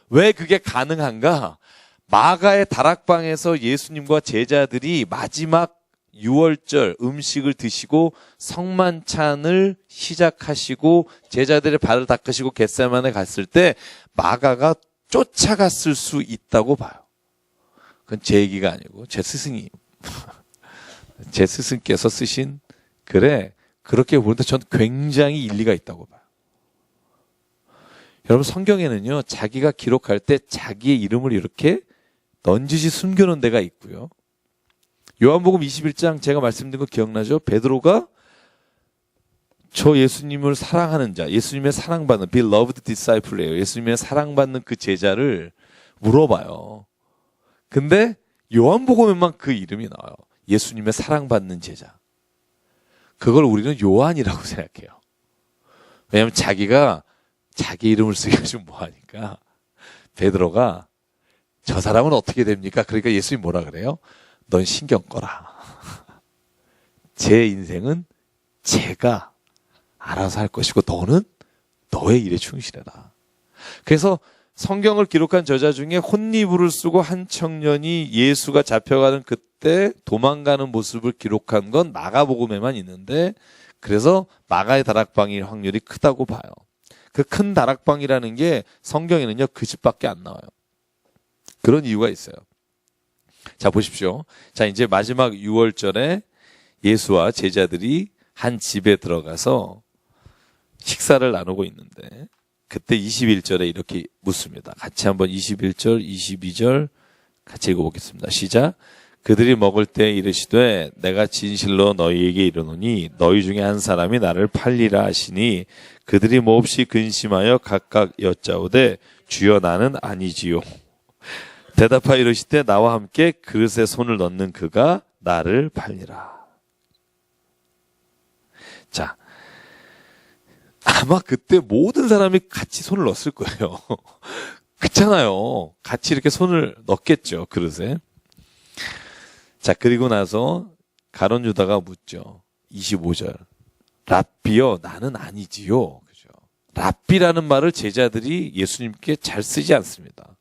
A: 왜 그게 가능한가? 마가의 다락방에서 예수님과 제자들이 마지막 유월절 음식을 드시고 성만찬을 시작하시고 제자들의 발을 닦으시고 겟세마네 갔을 때 마가가 쫓아갔을 수 있다고 봐요. 그건 제 얘기가 아니고 제 스승께서 쓰신 글에 그렇게 보는데 전 굉장히 일리가 있다고 봐요. 여러분 성경에는요 자기가 기록할 때 자기의 이름을 이렇게 넌지시 숨겨놓은 데가 있고요. 요한복음 21장 제가 말씀드린 거 기억나죠? 베드로가 저 예수님을 사랑하는 자, 예수님의 사랑받는 beloved disciple예요. 예수님의 사랑받는 그 제자를 물어봐요. 근데 요한복음에만 그 이름이 나와요. 예수님의 사랑받는 제자. 그걸 우리는 요한이라고 생각해요. 왜냐하면 자기가 자기 이름을 쓰기가 좀 뭐하니까 베드로가 저 사람은 어떻게 됩니까? 그러니까 예수님 뭐라 그래요? 넌 신경 꺼라. 제 인생은 제가 알아서 할 것이고 너는 너의 일에 충실해라. 그래서 성경을 기록한 저자 중에 혼리부를 쓰고 한 청년이 예수가 잡혀가는 그때 도망가는 모습을 기록한 건 마가복음에만 있는데 그래서 마가의 다락방일 확률이 크다고 봐요. 그 큰 다락방이라는 게 성경에는요 그 집밖에 안 나와요. 그런 이유가 있어요. 자 보십시오. 자 이제 마지막 6월절에 예수와 제자들이 한 집에 들어가서 식사를 나누고 있는데 그때 21절에 이렇게 묻습니다. 같이 한번 21절, 22절 같이 읽어보겠습니다. 시작. 그들이 먹을 때 이르시되 내가 진실로 너희에게 이르노니 너희 중에 한 사람이 나를 팔리라 하시니 그들이 몹시 근심하여 각각 여짜오되 주여 나는 아니지요. 대답하여 이르시되 나와 함께 그릇에 손을 넣는 그가 나를 팔리라. 자, 아마 그때 모든 사람이 같이 손을 넣었을 거예요. 그렇잖아요. 같이 이렇게 손을 넣겠죠, 그릇에. 자, 그리고 나서 가룟 유다가 묻죠. 25절. 랍비여, 나는 아니지요. 그죠? 랍비라는 말을 제자들이 예수님께 잘 쓰지 않습니다.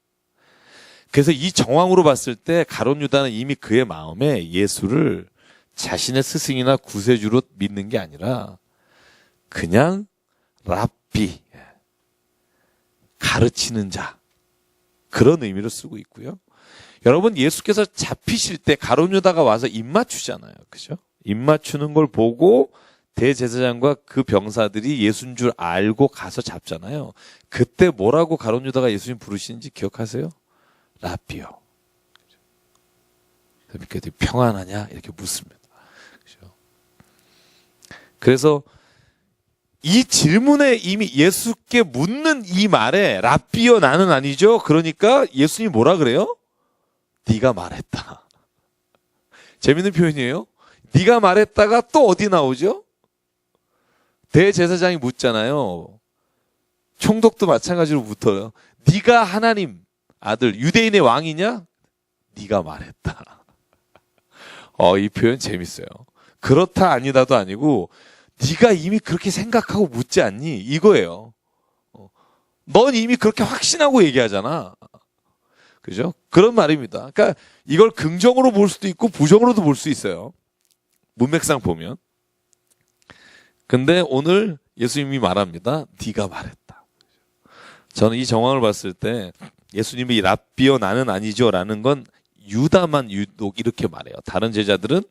A: 그래서 이 정황으로 봤을 때 가룟 유다는 이미 그의 마음에 예수를 자신의 스승이나 구세주로 믿는 게 아니라 그냥 랍비, 가르치는 자, 그런 의미로 쓰고 있고요. 여러분 예수께서 잡히실 때 가룟 유다가 와서 입 맞추잖아요. 그죠? 입 맞추는 걸 보고 대제사장과 그 병사들이 예수인 줄 알고 가서 잡잖아요. 그때 뭐라고 가룟 유다가 예수님 부르시는지 기억하세요? 랍비요. 그렇게 평안하냐? 이렇게 묻습니다. 그죠? 그래서 이 질문에 이미 예수께 묻는 이 말에 랍비여 나는 아니죠. 그러니까 예수님이 뭐라 그래요? 네가 말했다. 재밌는 표현이에요. 네가 말했다가 또 어디 나오죠? 대제사장이 묻잖아요. 총독도 마찬가지로 묻어요. 네가 하나님 아들 유대인의 왕이냐? 네가 말했다. 이 표현 재밌어요. 그렇다 아니다도 아니고 네가 이미 그렇게 생각하고 묻지 않니? 이거예요. 넌 이미 그렇게 확신하고 얘기하잖아. 그죠? 그런 말입니다. 그러니까 이걸 긍정으로 볼 수도 있고 부정으로도 볼 수 있어요. 문맥상 보면. 근데 오늘 예수님이 말합니다. 네가 말했다. 저는 이 정황을 봤을 때 예수님이 랍비여 나는 아니죠 라는 건 유다만 유독 이렇게 말해요. 다른 제자들은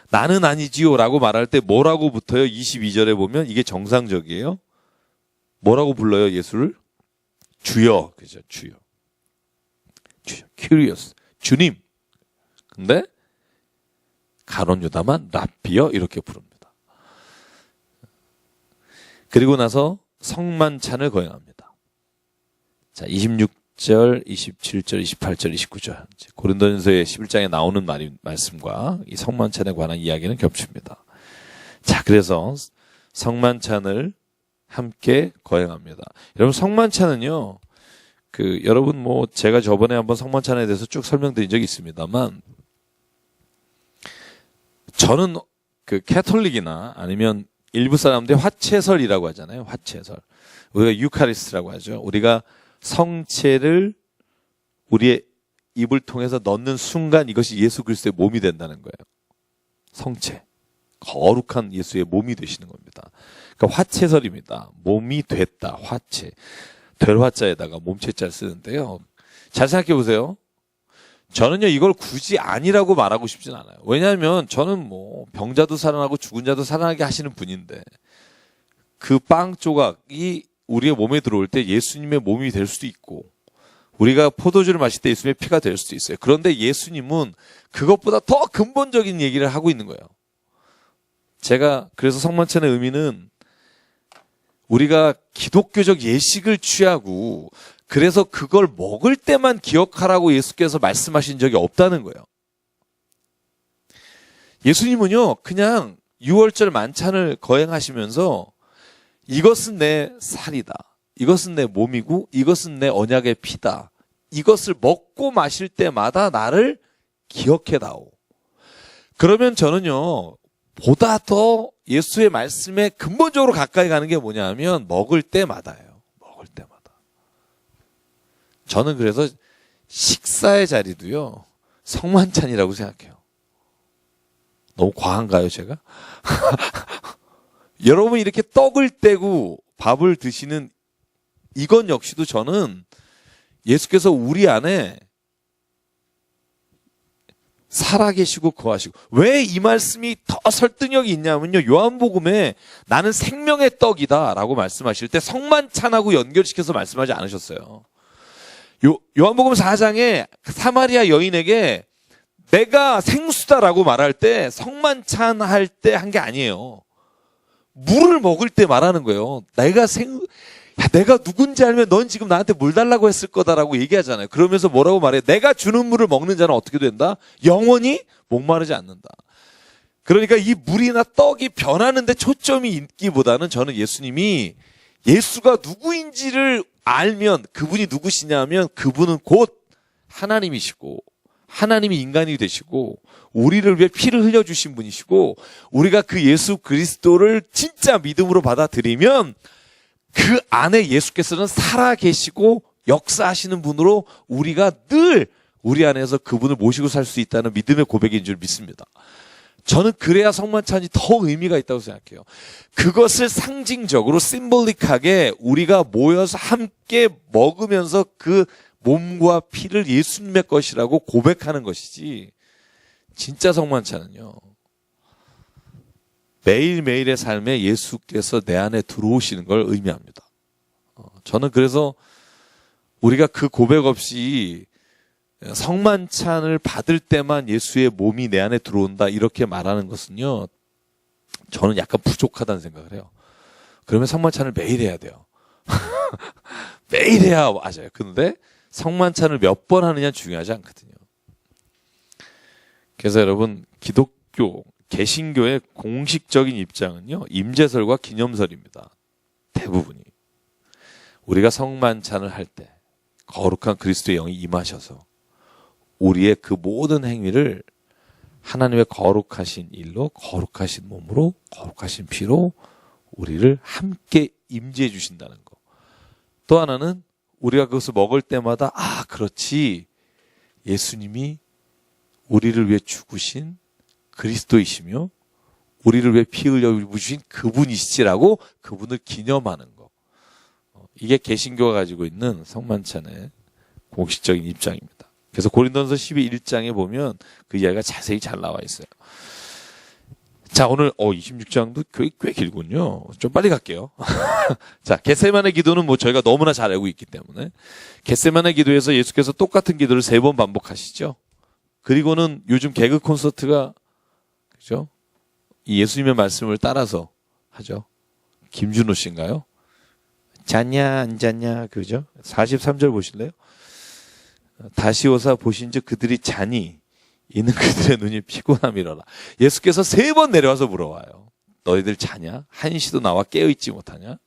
A: 나는 아니지요 라고 말할 때 뭐라고 붙어요? 22절에 보면 이게 정상적이에요. 뭐라고 불러요 예수를? 주여. 그죠? 주여. 주여. Curious. 주님. 근데 가룟 유다만 랍비여 이렇게 부릅니다. 그리고 나서 성만찬을 거행합니다. 자, 26절, 27절, 28절, 29절. 고린도전서의 11장에 나오는 말씀과 이 성만찬에 관한 이야기는 겹칩니다. 자, 그래서 성만찬을 함께 거행합니다. 여러분 성만찬은요. 여러분 제가 저번에 한번 성만찬에 대해서 쭉 설명드린 적이 있습니다만 저는 캐톨릭이나 아니면 일부 사람들이 화채설이라고 하잖아요. 화채설. 우리가 유카리스트라고 하죠. 우리가 성체를 우리의 입을 통해서 넣는 순간 이것이 예수 그리스도의 몸이 된다는 거예요. 성체. 거룩한 예수의 몸이 되시는 겁니다. 그러니까 화채설입니다. 몸이 됐다. 화채. 될 화자에다가 몸체자를 쓰는데요. 잘 생각해 보세요. 저는요 이걸 굳이 아니라고 말하고 싶진 않아요. 왜냐하면 저는 병자도 살아나고 죽은 자도 살아나게 하시는 분인데 그 빵 조각이 우리의 몸에 들어올 때 예수님의 몸이 될 수도 있고 우리가 포도주를 마실 때 예수님의 피가 될 수도 있어요. 그런데 예수님은 그것보다 더 근본적인 얘기를 하고 있는 거예요. 제가 그래서 성만찬의 의미는 우리가 기독교적 예식을 취하고 그래서 그걸 먹을 때만 기억하라고 예수께서 말씀하신 적이 없다는 거예요. 예수님은요, 그냥 6월절 만찬을 거행하시면서 이것은 내 살이다. 이것은 내 몸이고 이것은 내 언약의 피다. 이것을 먹고 마실 때마다 나를 기억해다오. 그러면 저는요, 보다 더 예수의 말씀에 근본적으로 가까이 가는 게 뭐냐 하면 먹을 때마다예요. 먹을 때마다. 저는 그래서 식사의 자리도요, 성만찬이라고 생각해요. 너무 과한가요, 제가? 여러분 이렇게 떡을 떼고 밥을 드시는 이건 역시도 저는 예수께서 우리 안에 살아계시고 거하시고, 왜 이 말씀이 더 설득력이 있냐면요, 요한복음에 나는 생명의 떡이다 라고 말씀하실 때 성만찬하고 연결시켜서 말씀하지 않으셨어요. 요한복음 4장에 사마리아 여인에게 내가 생수다라고 말할 때 성만찬 할 때 한 게 아니에요. 물을 먹을 때 말하는 거예요. 내가 누군지 알면 넌 지금 나한테 물 달라고 했을 거다라고 얘기하잖아요. 그러면서 뭐라고 말해? 내가 주는 물을 먹는 자는 어떻게 된다? 영원히 목마르지 않는다. 그러니까 이 물이나 떡이 변하는데 초점이 있기보다는 저는 예수님이 예수가 누구인지를 알면 그분이 누구시냐면 그분은 곧 하나님이시고 하나님이 인간이 되시고 우리를 위해 피를 흘려주신 분이시고 우리가 그 예수 그리스도를 진짜 믿음으로 받아들이면 그 안에 예수께서는 살아계시고 역사하시는 분으로 우리가 늘 우리 안에서 그분을 모시고 살 수 있다는 믿음의 고백인 줄 믿습니다. 저는 그래야 성만찬이 더 의미가 있다고 생각해요. 그것을 상징적으로 심볼릭하게 우리가 모여서 함께 먹으면서 그 몸과 피를 예수님의 것이라고 고백하는 것이지, 진짜 성만찬은요, 매일매일의 삶에 예수께서 내 안에 들어오시는 걸 의미합니다. 저는 그래서 우리가 그 고백 없이 성만찬을 받을 때만 예수의 몸이 내 안에 들어온다 이렇게 말하는 것은요, 저는 약간 부족하다는 생각을 해요. 그러면 성만찬을 매일 해야 돼요. 매일 해야 맞아요. 근데 성만찬을 몇 번 하느냐 중요하지 않거든요. 그래서 여러분, 기독교 개신교의 공식적인 입장은요, 임재설과 기념설입니다. 대부분이. 우리가 성만찬을 할 때 거룩한 그리스도의 영이 임하셔서 우리의 그 모든 행위를 하나님의 거룩하신 일로, 거룩하신 몸으로, 거룩하신 피로 우리를 함께 임재해 주신다는 거. 또 하나는 우리가 그것을 먹을 때마다 그렇지, 예수님이 우리를 위해 죽으신 그리스도이시며 우리를 위해 피 흘려 주신 그분이시지라고 그분을 기념하는 거. 이게 개신교가 가지고 있는 성만찬의 공식적인 입장입니다. 그래서 고린도전서 12장에 보면 그 이야기가 자세히 잘 나와 있어요. 자, 오늘 26장도 꽤 길군요. 좀 빨리 갈게요. 자, 겟세마네 기도는 뭐 저희가 너무나 잘 알고 있기 때문에 겟세마네 기도에서 예수께서 똑같은 기도를 3번 반복하시죠. 그리고는 요즘 개그 콘서트가, 그죠? 이 예수님의 말씀을 따라서 하죠. 김준호 씨인가요? 잤냐 안 잤냐, 그죠? 43절 보실래요? 다시 오사 보신즉 그들이 자니 이는 그들의 눈이 피곤함이로라. 예수께서 3번 내려와서 물어와요. 너희들 자냐? 한시도 나와 깨어있지 못하냐?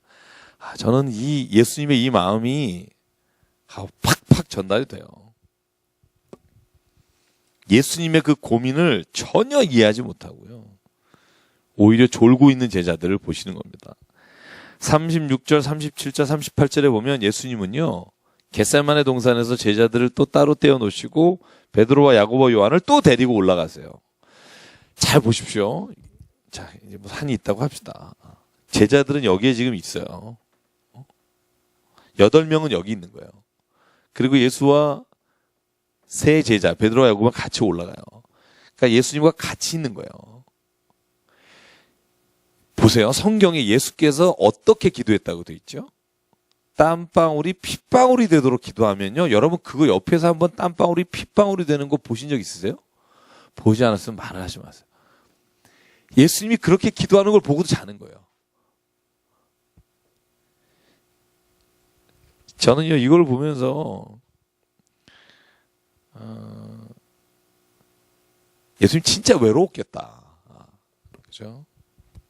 A: 저는 이 예수님의 이 마음이 팍팍 전달이 돼요. 예수님의 그 고민을 전혀 이해하지 못하고요, 오히려 졸고 있는 제자들을 보시는 겁니다. 36절, 37절, 38절에 보면 예수님은요, 겟세마네 동산에서 제자들을 또 따로 떼어놓으시고 베드로와 야고보, 요한을 또 데리고 올라가세요. 잘 보십시오. 자, 이제 뭐 산이 있다고 합시다. 제자들은 여기에 지금 있어요. 8명은 여기 있는 거예요. 그리고 예수와 세 제자 베드로와 야고보가 같이 올라가요. 그러니까 예수님과 같이 있는 거예요. 보세요. 성경에 예수께서 어떻게 기도했다고 돼 있죠? 땀방울이 핏방울이 되도록 기도하면요, 여러분 그거 옆에서 한번 땀방울이 핏방울이 되는 거 보신 적 있으세요? 보지 않았으면 말을 하지 마세요. 예수님이 그렇게 기도하는 걸 보고도 자는 거예요. 저는요, 이걸 보면서, 예수님 진짜 외로웠겠다. 그죠?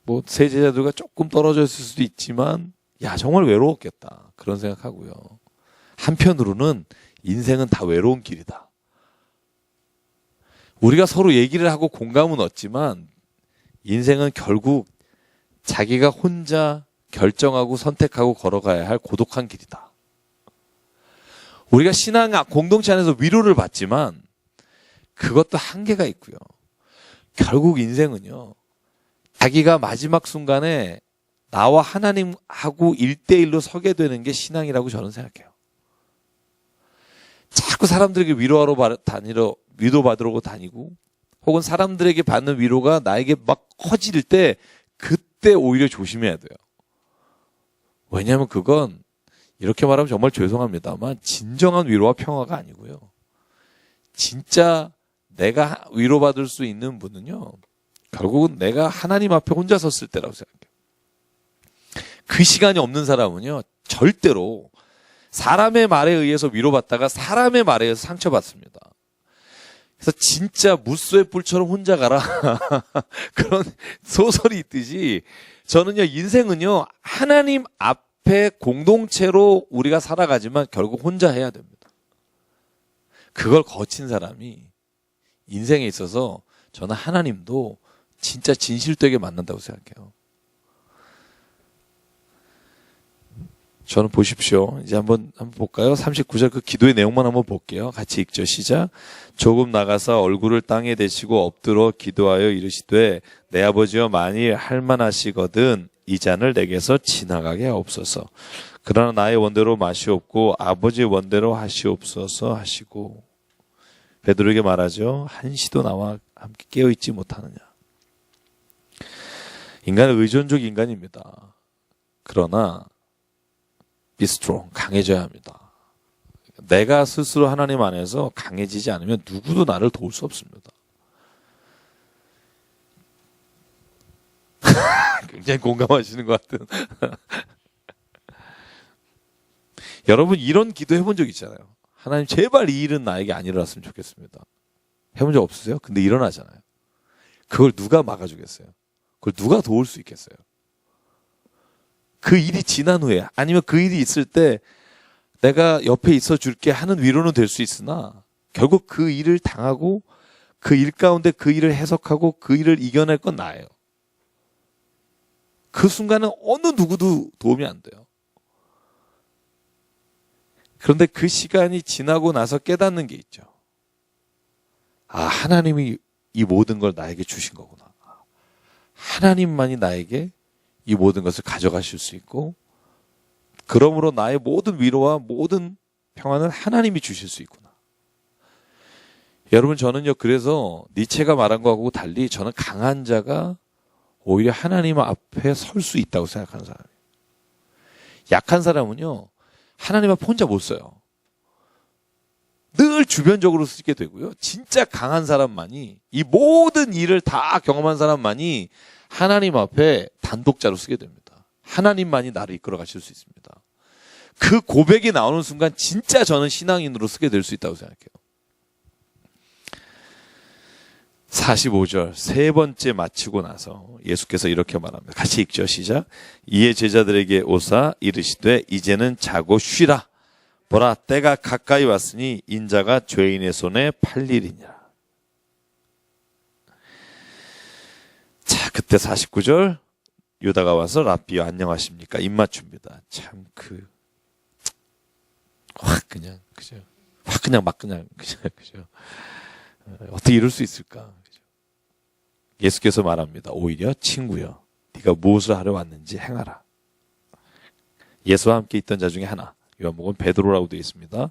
A: 뭐, 세 제자들과 조금 떨어져 있을 수도 있지만, 야, 정말 외로웠겠다. 그런 생각하고요. 한편으로는 인생은 다 외로운 길이다. 우리가 서로 얘기를 하고 공감은 얻지만, 인생은 결국 자기가 혼자 결정하고 선택하고 걸어가야 할 고독한 길이다. 우리가 신앙 공동체 안에서 위로를 받지만 그것도 한계가 있고요. 결국 인생은요, 자기가 마지막 순간에 나와 하나님하고 1대1로 서게 되는 게 신앙이라고 저는 생각해요. 자꾸 사람들에게 위로받으러 다니고 혹은 사람들에게 받는 위로가 나에게 막 커질 때 그때 오히려 조심해야 돼요. 왜냐하면 그건 이렇게 말하면 정말 죄송합니다만 진정한 위로와 평화가 아니고요. 진짜 내가 위로받을 수 있는 분은요, 결국은 내가 하나님 앞에 혼자 섰을 때라고 생각해요. 그 시간이 없는 사람은요, 절대로 사람의 말에 의해서 위로받다가 사람의 말에 의해서 상처받습니다. 그래서 진짜 무쏘의 뿔처럼 혼자 가라. 그런 소설이 있듯이 저는요, 인생은요, 하나님 앞에 공동체로 우리가 살아가지만 결국 혼자 해야 됩니다. 그걸 거친 사람이 인생에 있어서 저는 하나님도 진짜 진실되게 만난다고 생각해요. 저는 보십시오. 이제 한번 볼까요? 39절 그 기도의 내용만 한번 볼게요. 같이 읽죠. 시작. 조금 나가서 얼굴을 땅에 대시고 엎드러 기도하여 이르시되 내 아버지여 만일 할만하시거든 이 잔을 내게서 지나가게 하옵소서. 그러나 나의 원대로 마시옵고 아버지의 원대로 하시옵소서 하시고, 베드로에게 말하죠. 한시도 나와 함께 깨어있지 못하느냐. 인간은 의존적 인간입니다. 그러나 be strong, 강해져야 합니다. 내가 스스로 하나님 안에서 강해지지 않으면 누구도 나를 도울 수 없습니다. 굉장히 공감하시는 것 같은. 여러분 이런 기도 해본 적 있잖아요. 하나님 제발 이 일은 나에게 안 일어났으면 좋겠습니다. 해본 적 없으세요? 근데 일어나잖아요. 그걸 누가 막아주겠어요? 그걸 누가 도울 수 있겠어요? 그 일이 지난 후에 아니면 그 일이 있을 때 내가 옆에 있어 줄게 하는 위로는 될 수 있으나 결국 그 일을 당하고 그 일 가운데 그 일을 해석하고 그 일을 이겨낼 건 나예요. 그 순간은 어느 누구도 도움이 안 돼요. 그런데 그 시간이 지나고 나서 깨닫는 게 있죠. 아, 하나님이 이 모든 걸 나에게 주신 거구나. 하나님만이 나에게 이 모든 것을 가져가실 수 있고, 그러므로 나의 모든 위로와 모든 평안은 하나님이 주실 수 있구나. 여러분 저는요, 그래서 니체가 말한 거하고 달리 저는 강한 자가 오히려 하나님 앞에 설 수 있다고 생각하는 사람이에요. 약한 사람은요, 하나님 앞에 혼자 못 서요. 늘 주변적으로 쓰게 되고요. 진짜 강한 사람만이, 이 모든 일을 다 경험한 사람만이 하나님 앞에 단독자로 쓰게 됩니다. 하나님만이 나를 이끌어 가실 수 있습니다. 그 고백이 나오는 순간 진짜 저는 신앙인으로 쓰게 될 수 있다고 생각해요. 45절 세 번째 마치고 나서 예수께서 이렇게 말합니다. 같이 읽죠. 시작. 이에 제자들에게 오사 이르시되 이제는 자고 쉬라. 보라 때가 가까이 왔으니 인자가 죄인의 손에 팔리리니라. 자, 그때 49절 유다가 와서 랍비여 안녕하십니까 입맞춥니다. 참 확 그냥 그죠. 확 그냥 막 그냥 그죠. 어떻게 이럴 수 있을까? 그죠? 예수께서 말합니다. 오히려 친구여, 네가 무엇을 하러 왔는지 행하라. 예수와 함께 있던 자 중에 하나, 요한복음 베드로라고 되어 있습니다.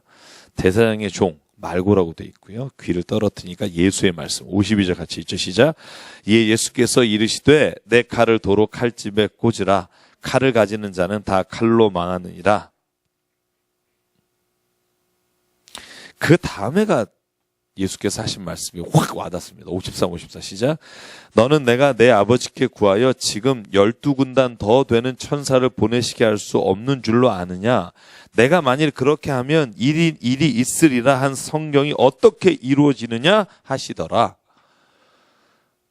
A: 대사장의 종 말고라고 되어 있고요. 귀를 떨어뜨리니까 예수의 말씀. 52절 같이 읽죠. 시작. 이에 예수께서 이르시되 내 칼을 도로 칼집에 꽂으라. 칼을 가지는 자는 다 칼로 망하느니라. 그 다음에가 예수께서 하신 말씀이 확 와닿습니다. 53, 54 시작. 너는 내가 내 아버지께 구하여 지금 12군단 더 되는 천사를 보내시게 할 수 없는 줄로 아느냐? 내가 만일 그렇게 하면 일이 있으리라 한 성경이 어떻게 이루어지느냐 하시더라.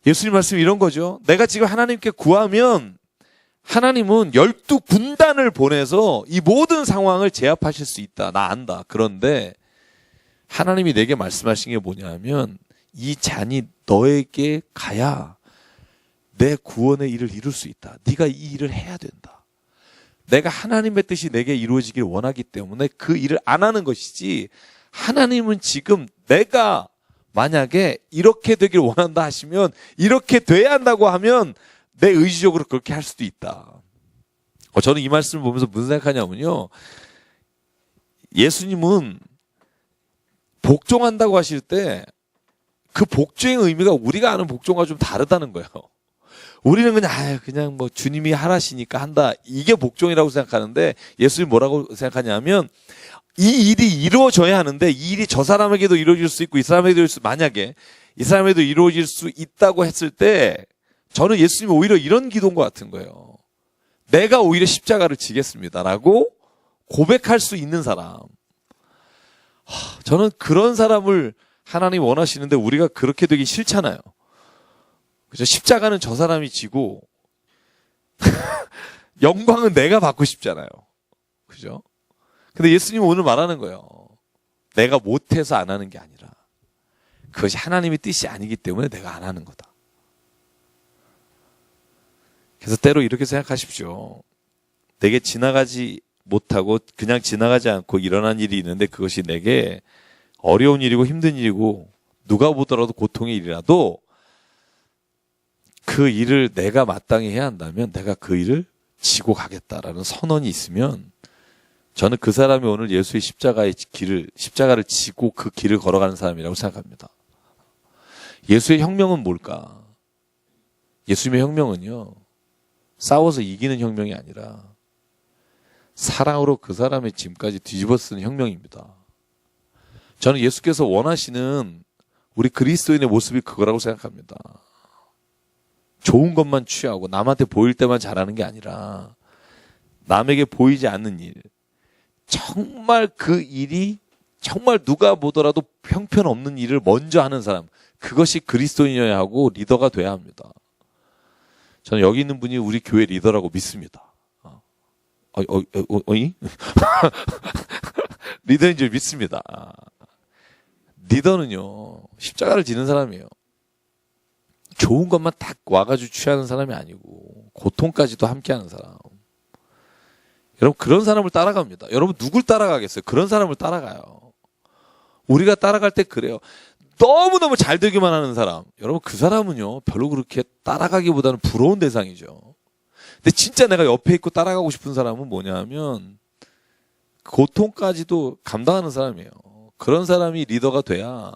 A: 예수님 말씀이 이런 거죠. 내가 지금 하나님께 구하면 하나님은 12군단을 보내서 이 모든 상황을 제압하실 수 있다. 나 안다. 그런데 하나님이 내게 말씀하신 게 뭐냐면 이 잔이 너에게 가야 내 구원의 일을 이룰 수 있다. 네가 이 일을 해야 된다. 내가 하나님의 뜻이 내게 이루어지길 원하기 때문에 그 일을 안 하는 것이지, 하나님은 지금 내가 만약에 이렇게 되길 원한다 하시면 이렇게 돼야 한다고 하면 내 의지적으로 그렇게 할 수도 있다. 저는 이 말씀을 보면서 무슨 생각하냐면요. 예수님은 복종한다고 하실 때 그 복종의 의미가 우리가 아는 복종과 좀 다르다는 거예요. 우리는 그냥 뭐 주님이 하라시니까 한다. 이게 복종이라고 생각하는데 예수님이 뭐라고 생각하냐면 이 일이 이루어져야 하는데 이 일이 저 사람에게도 이루어질 수 있고 이 사람에게도 만약에 이 사람에게도 이루어질 수 있다고 했을 때 저는 예수님이 오히려 이런 기도인 것 같은 거예요. 내가 오히려 십자가를 지겠습니다라고 고백할 수 있는 사람. 저는 그런 사람을 하나님이 원하시는데 우리가 그렇게 되기 싫잖아요. 그죠? 십자가는 저 사람이 지고 영광은 내가 받고 싶잖아요. 그죠? 근데 예수님은 오늘 말하는 거예요. 내가 못해서 안 하는 게 아니라 그것이 하나님의 뜻이 아니기 때문에 내가 안 하는 거다. 그래서 때로 이렇게 생각하십시오. 내게 지나가지 못하고 그냥 지나가지 않고 일어난 일이 있는데 그것이 내게 어려운 일이고 힘든 일이고 누가 보더라도 고통의 일이라도 그 일을 내가 마땅히 해야 한다면 내가 그 일을 지고 가겠다라는 선언이 있으면 저는 그 사람이 오늘 예수의 십자가를 지고 그 길을 걸어가는 사람이라고 생각합니다. 예수의 혁명은 뭘까? 예수님의 혁명은요, 싸워서 이기는 혁명이 아니라 사랑으로 그 사람의 짐까지 뒤집어 쓰는 혁명입니다. 저는 예수께서 원하시는 우리 그리스도인의 모습이 그거라고 생각합니다. 좋은 것만 취하고 남한테 보일 때만 잘하는 게 아니라 남에게 보이지 않는 일, 정말 그 일이 정말 누가 보더라도 형편없는 일을 먼저 하는 사람, 그것이 그리스도인이어야 하고 리더가 돼야 합니다. 저는 여기 있는 분이 우리 교회 리더라고 믿습니다. 리더인 줄 믿습니다. 리더는요, 십자가를 지는 사람이에요. 좋은 것만 딱 와가지고 취하는 사람이 아니고 고통까지도 함께하는 사람. 여러분, 그런 사람을 따라갑니다. 여러분, 누굴 따라가겠어요? 그런 사람을 따라가요. 우리가 따라갈 때 그래요. 너무너무 잘 되기만 하는 사람, 여러분, 그 사람은요 별로 그렇게 따라가기보다는 부러운 대상이죠. 근데 진짜 내가 옆에 있고 따라가고 싶은 사람은 뭐냐 하면 고통까지도 감당하는 사람이에요. 그런 사람이 리더가 돼야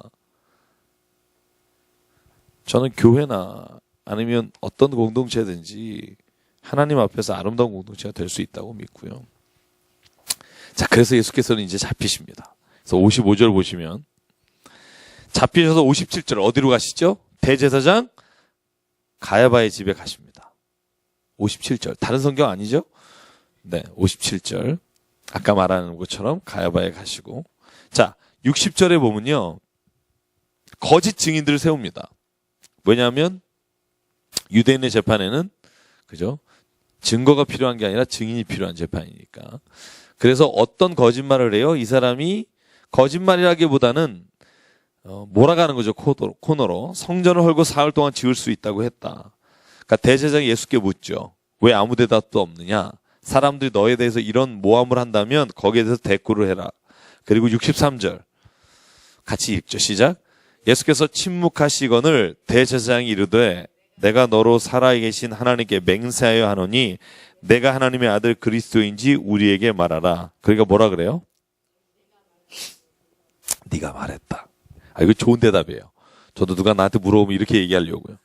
A: 저는 교회나 아니면 어떤 공동체든지 하나님 앞에서 아름다운 공동체가 될 수 있다고 믿고요. 자, 그래서 예수께서는 이제 잡히십니다. 그래서 55절 보시면 잡히셔서 57절 어디로 가시죠? 대제사장 가야바의 집에 가십니다. 57절. 다른 성경 아니죠? 네, 57절. 아까 말하는 것처럼 가야바에 가시고. 자, 60절에 보면요, 거짓 증인들을 세웁니다. 왜냐하면 유대인의 재판에는, 그죠? 증거가 필요한 게 아니라 증인이 필요한 재판이니까. 그래서 어떤 거짓말을 해요? 이 사람이 거짓말이라기보다는 몰아가는 거죠. 코너로. 성전을 헐고 사흘 동안 지을 수 있다고 했다. 그러니까 대제사장이 예수께 묻죠. 왜 아무 대답도 없느냐? 사람들이 너에 대해서 이런 모함을 한다면 거기에 대해서 대꾸를 해라. 그리고 63절 같이 읽죠. 시작. 예수께서 침묵하시거늘 대제사장이 이르되 내가 너로 살아계신 하나님께 맹세하여 하노니 내가 하나님의 아들 그리스도인지 우리에게 말하라. 그러니까 뭐라 그래요? 네가 말했다. 이거 좋은 대답이에요. 저도 누가 나한테 물어보면 이렇게 얘기하려고요.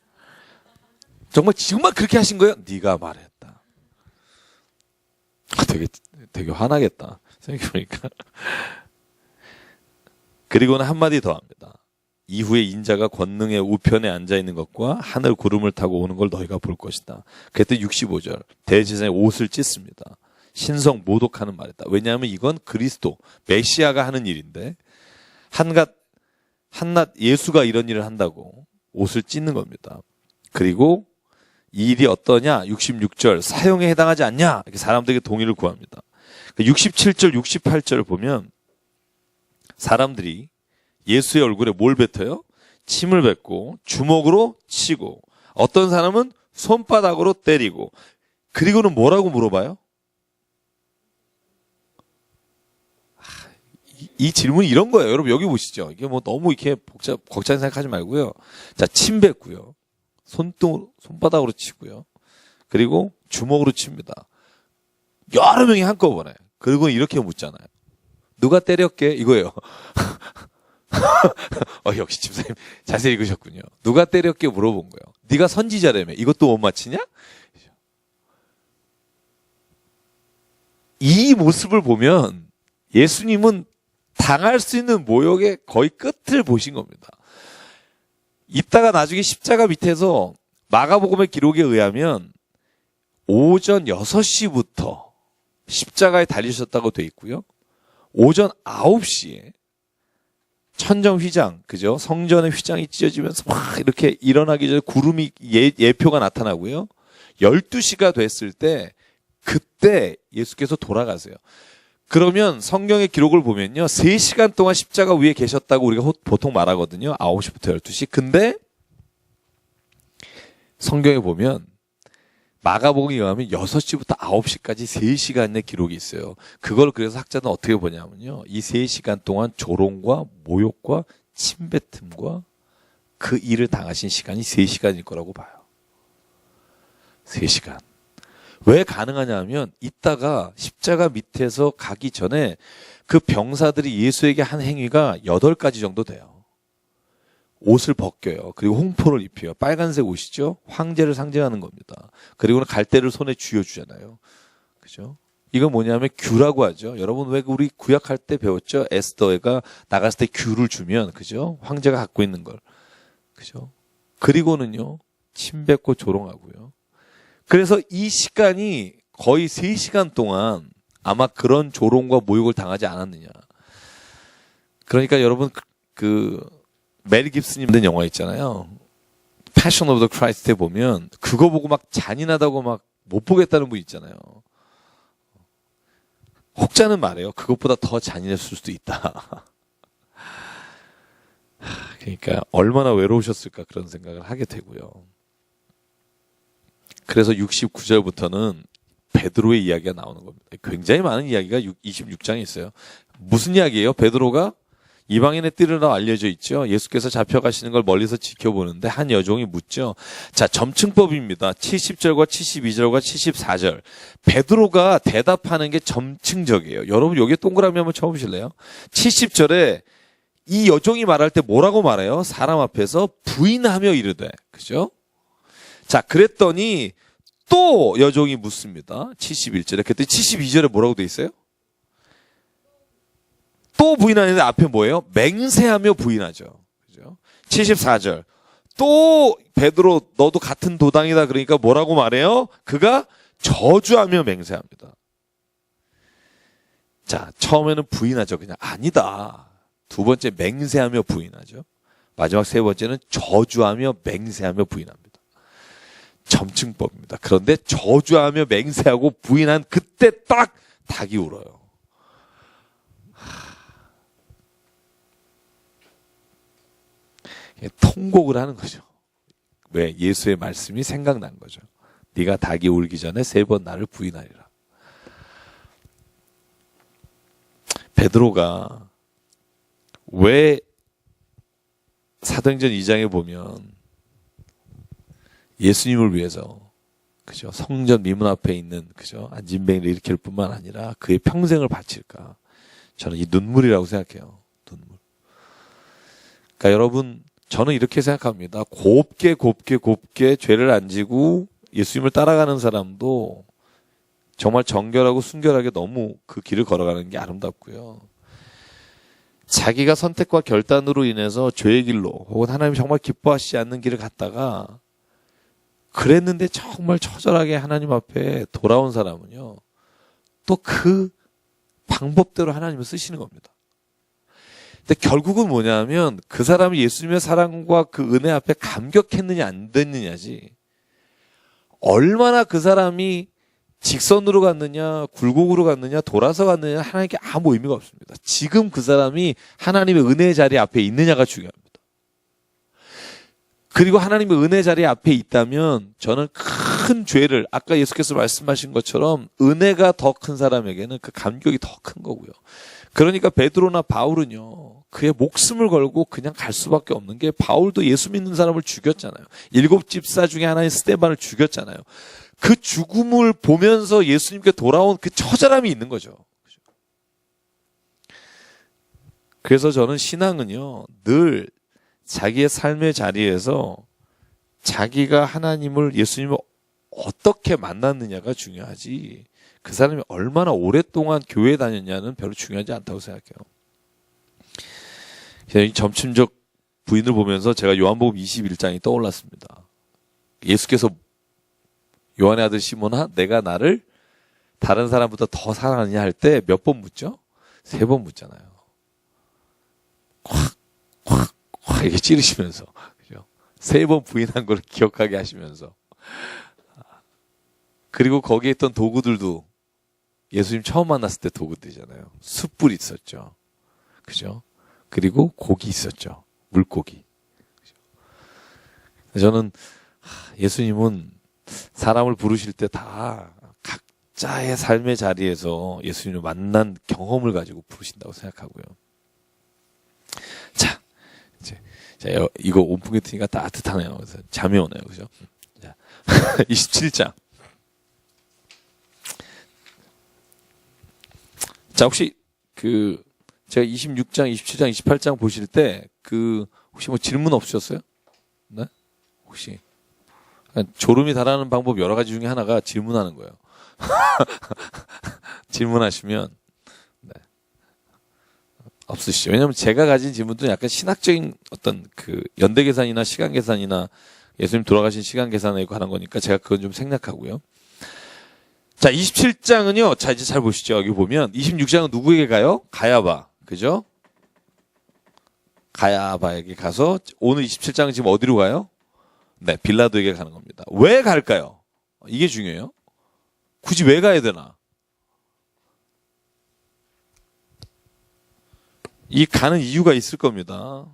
A: 정말 그렇게 하신 거예요? 네가 말했다. 되게 화나겠다. 생각해보니까. 그리고는 한마디 더 합니다. 이후에 인자가 권능의 우편에 앉아 있는 것과 하늘 구름을 타고 오는 걸 너희가 볼 것이다. 그때 65절 대제사장이 옷을 찢습니다. 신성 모독하는 말이다. 왜냐하면 이건 그리스도 메시아가 하는 일인데 한낱 예수가 이런 일을 한다고 옷을 찢는 겁니다. 그리고 이 일이 어떠냐? 66절 사형에 해당하지 않냐? 이렇게 사람들에게 동의를 구합니다. 67절 68절 보면 사람들이 예수의 얼굴에 뭘 뱉어요? 침을 뱉고 주먹으로 치고 어떤 사람은 손바닥으로 때리고 그리고는 뭐라고 물어봐요? 이 질문이 이런 거예요. 여러분 여기 보시죠. 이게 뭐 너무 이렇게 걱정하게 생각하지 말고요. 자, 침 뱉고요. 손바닥으로 치고요. 그리고 주먹으로 칩니다. 여러 명이 한꺼번에. 그리고 이렇게 묻잖아요. 누가 때렸게? 이거예요. 역시 집사님 자세히 읽으셨군요. 누가 때렸게 물어본 거예요. 네가 선지자라며. 이것도 못 맞히냐? 이 모습을 보면 예수님은 당할 수 있는 모욕의 거의 끝을 보신 겁니다. 이따가 나중에 십자가 밑에서 마가복음의 기록에 의하면 오전 6시부터 십자가에 달리셨다고 돼 있고요. 오전 9시에 천정 휘장, 그죠? 성전의 휘장이 찢어지면서 막 이렇게 일어나기 전에 구름이 예표가 나타나고요. 12시가 됐을 때 그때 예수께서 돌아가세요. 그러면 성경의 기록을 보면요. 3시간 동안 십자가 위에 계셨다고 우리가 보통 말하거든요. 9시부터 12시. 근데 성경에 보면 마가복음에 의하면 6시부터 9시까지 3시간의 기록이 있어요. 그걸 그래서 학자는 어떻게 보냐면요. 이 3시간 동안 조롱과 모욕과 침뱉음과 그 일을 당하신 시간이 3시간일 거라고 봐요. 3시간. 왜 가능하냐 하면 이따가 십자가 밑에서 가기 전에 그 병사들이 예수에게 한 행위가 8가지 정도 돼요. 옷을 벗겨요. 그리고 홍포를 입혀요. 빨간색 옷이죠. 황제를 상징하는 겁니다. 그리고는 갈대를 손에 쥐어주잖아요. 그죠? 이건 뭐냐면 귤라고 하죠. 여러분 왜 우리 구약할 때 배웠죠? 에스더가 나갔을 때 귤을 주면, 그죠? 황제가 갖고 있는 걸. 그죠? 그리고는요, 침 뱉고 조롱하고요. 그래서 이 시간이 거의 3시간 동안 아마 그런 조롱과 모욕을 당하지 않았느냐. 그러니까 여러분, 메리 깁슨이 만든 영화 있잖아요. Passion of the Christ에 보면 그거 보고 막 잔인하다고 막 못 보겠다는 분 있잖아요. 혹자는 말해요. 그것보다 더 잔인했을 수도 있다. 그러니까 얼마나 외로우셨을까 그런 생각을 하게 되고요. 그래서 69절부터는 베드로의 이야기가 나오는 겁니다. 굉장히 많은 이야기가 26장에 있어요. 무슨 이야기예요? 베드로가 이방인의 띠르라고 알려져 있죠. 예수께서 잡혀가시는 걸 멀리서 지켜보는데 한 여종이 묻죠. 자, 점층법입니다. 70절과 72절과 74절. 베드로가 대답하는 게 점층적이에요. 여러분 여기에 동그라미 한번 쳐보실래요? 70절에 이 여종이 말할 때 뭐라고 말해요? 사람 앞에서 부인하며 이르되. 그죠? 자, 그랬더니 또 여종이 묻습니다. 71절에. 그때 72절에 뭐라고 돼 있어요? 또 부인하는데 앞에 뭐예요? 맹세하며 부인하죠. 그죠? 74절. 또 베드로 너도 같은 도당이다. 그러니까 뭐라고 말해요? 그가 저주하며 맹세합니다. 자, 처음에는 부인하죠. 그냥 아니다. 두 번째 맹세하며 부인하죠. 마지막 세 번째는 저주하며 맹세하며 부인합니다. 점층법입니다. 그런데 저주하며 맹세하고 부인한 그때 딱 닭이 울어요. 통곡을 하는 거죠. 왜? 예수의 말씀이 생각난 거죠. 네가 닭이 울기 전에 3번 나를 부인하리라. 베드로가 왜 사도행전 2장에 보면 예수님을 위해서, 그죠? 성전 미문 앞에 있는, 그죠? 안진뱅이를 일으킬 뿐만 아니라 그의 평생을 바칠까? 저는 이 눈물이라고 생각해요. 눈물. 그러니까 여러분, 저는 이렇게 생각합니다. 곱게 죄를 안 지고 예수님을 따라가는 사람도 정말 정결하고 순결하게 너무 그 길을 걸어가는 게 아름답고요. 자기가 선택과 결단으로 인해서 죄의 길로 혹은 하나님 정말 기뻐하시지 않는 길을 갔다가 그랬는데 정말 처절하게 하나님 앞에 돌아온 사람은요. 또 그 방법대로 하나님을 쓰시는 겁니다. 근데 결국은 뭐냐면 그 사람이 예수님의 사랑과 그 은혜 앞에 감격했느냐 안 됐느냐지 얼마나 그 사람이 직선으로 갔느냐 굴곡으로 갔느냐 돌아서 갔느냐 하나님께 아무 의미가 없습니다. 지금 그 사람이 하나님의 은혜의 자리 앞에 있느냐가 중요합니다. 그리고 하나님의 은혜 자리 앞에 있다면 저는 큰 죄를 아까 예수께서 말씀하신 것처럼 은혜가 더 큰 사람에게는 그 감격이 더 큰 거고요. 그러니까 베드로나 바울은요. 그의 목숨을 걸고 그냥 갈 수밖에 없는 게 바울도 예수 믿는 사람을 죽였잖아요. 7 집사 중에 하나인 스데반을 죽였잖아요. 그 죽음을 보면서 예수님께 돌아온 그 처절함이 있는 거죠. 그래서 저는 신앙은요. 늘 자기의 삶의 자리에서 자기가 하나님을 예수님을 어떻게 만났느냐가 중요하지 그 사람이 얼마나 오랫동안 교회에 다녔냐는 별로 중요하지 않다고 생각해요. 이 점침적 부인을 보면서 제가 요한복음 21장이 떠올랐습니다. 예수께서 요한의 아들 시몬아 내가 나를 다른 사람보다 더 사랑하느냐 할 때 몇 번 묻죠? 3번 묻잖아요. 콱 이렇게 찌르시면서 그죠? 3번 부인한 걸 기억하게 하시면서 그리고 거기에 있던 도구들도 예수님 처음 만났을 때 도구들이잖아요. 숯불 있었죠. 그죠? 그리고 고기 있었죠. 물고기. 그죠? 저는 예수님은 사람을 부르실 때 다 각자의 삶의 자리에서 예수님을 만난 경험을 가지고 부르신다고 생각하고요. 자, 이거 온풍기 트니까 따뜻하네요. 그래서 잠이 오네요. 그죠? 자, 27장. 자, 혹시 제가 26장, 27장, 28장 보실 때 혹시 뭐 질문 없으셨어요? 네? 혹시 졸음이 달아나는 방법 여러 가지 중에 하나가 질문하는 거예요. 질문하시면 네. 없으시죠. 왜냐하면 제가 가진 질문도 약간 신학적인 어떤 연대 계산이나 시간 계산이나 예수님 돌아가신 시간 계산에 관한 거니까 제가 그건 좀 생략하고요. 자, 27장은요. 자, 이제 잘 보시죠. 여기 보면 26장은 누구에게 가요? 가야바. 그죠? 가야바에게 가서 오늘 27장은 지금 어디로 가요? 네, 빌라도에게 가는 겁니다. 왜 갈까요? 이게 중요해요. 굳이 왜 가야 되나? 이 가는 이유가 있을 겁니다.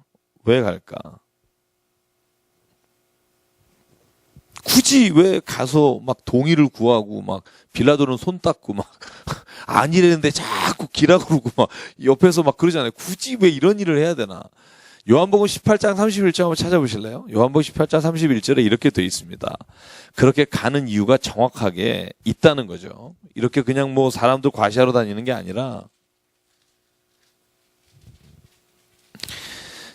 A: 왜 갈까? 굳이 왜 가서 막 동의를 구하고 막 빌라도는 손 닦고 막 아니랬는데 자꾸 기라 그러고 막 옆에서 막 그러잖아요. 굳이 왜 이런 일을 해야 되나? 요한복음 18장 31절 한번 찾아보실래요? 요한복음 18장 31절에 이렇게 되어 있습니다. 그렇게 가는 이유가 정확하게 있다는 거죠. 이렇게 그냥 뭐 사람들 과시하러 다니는 게 아니라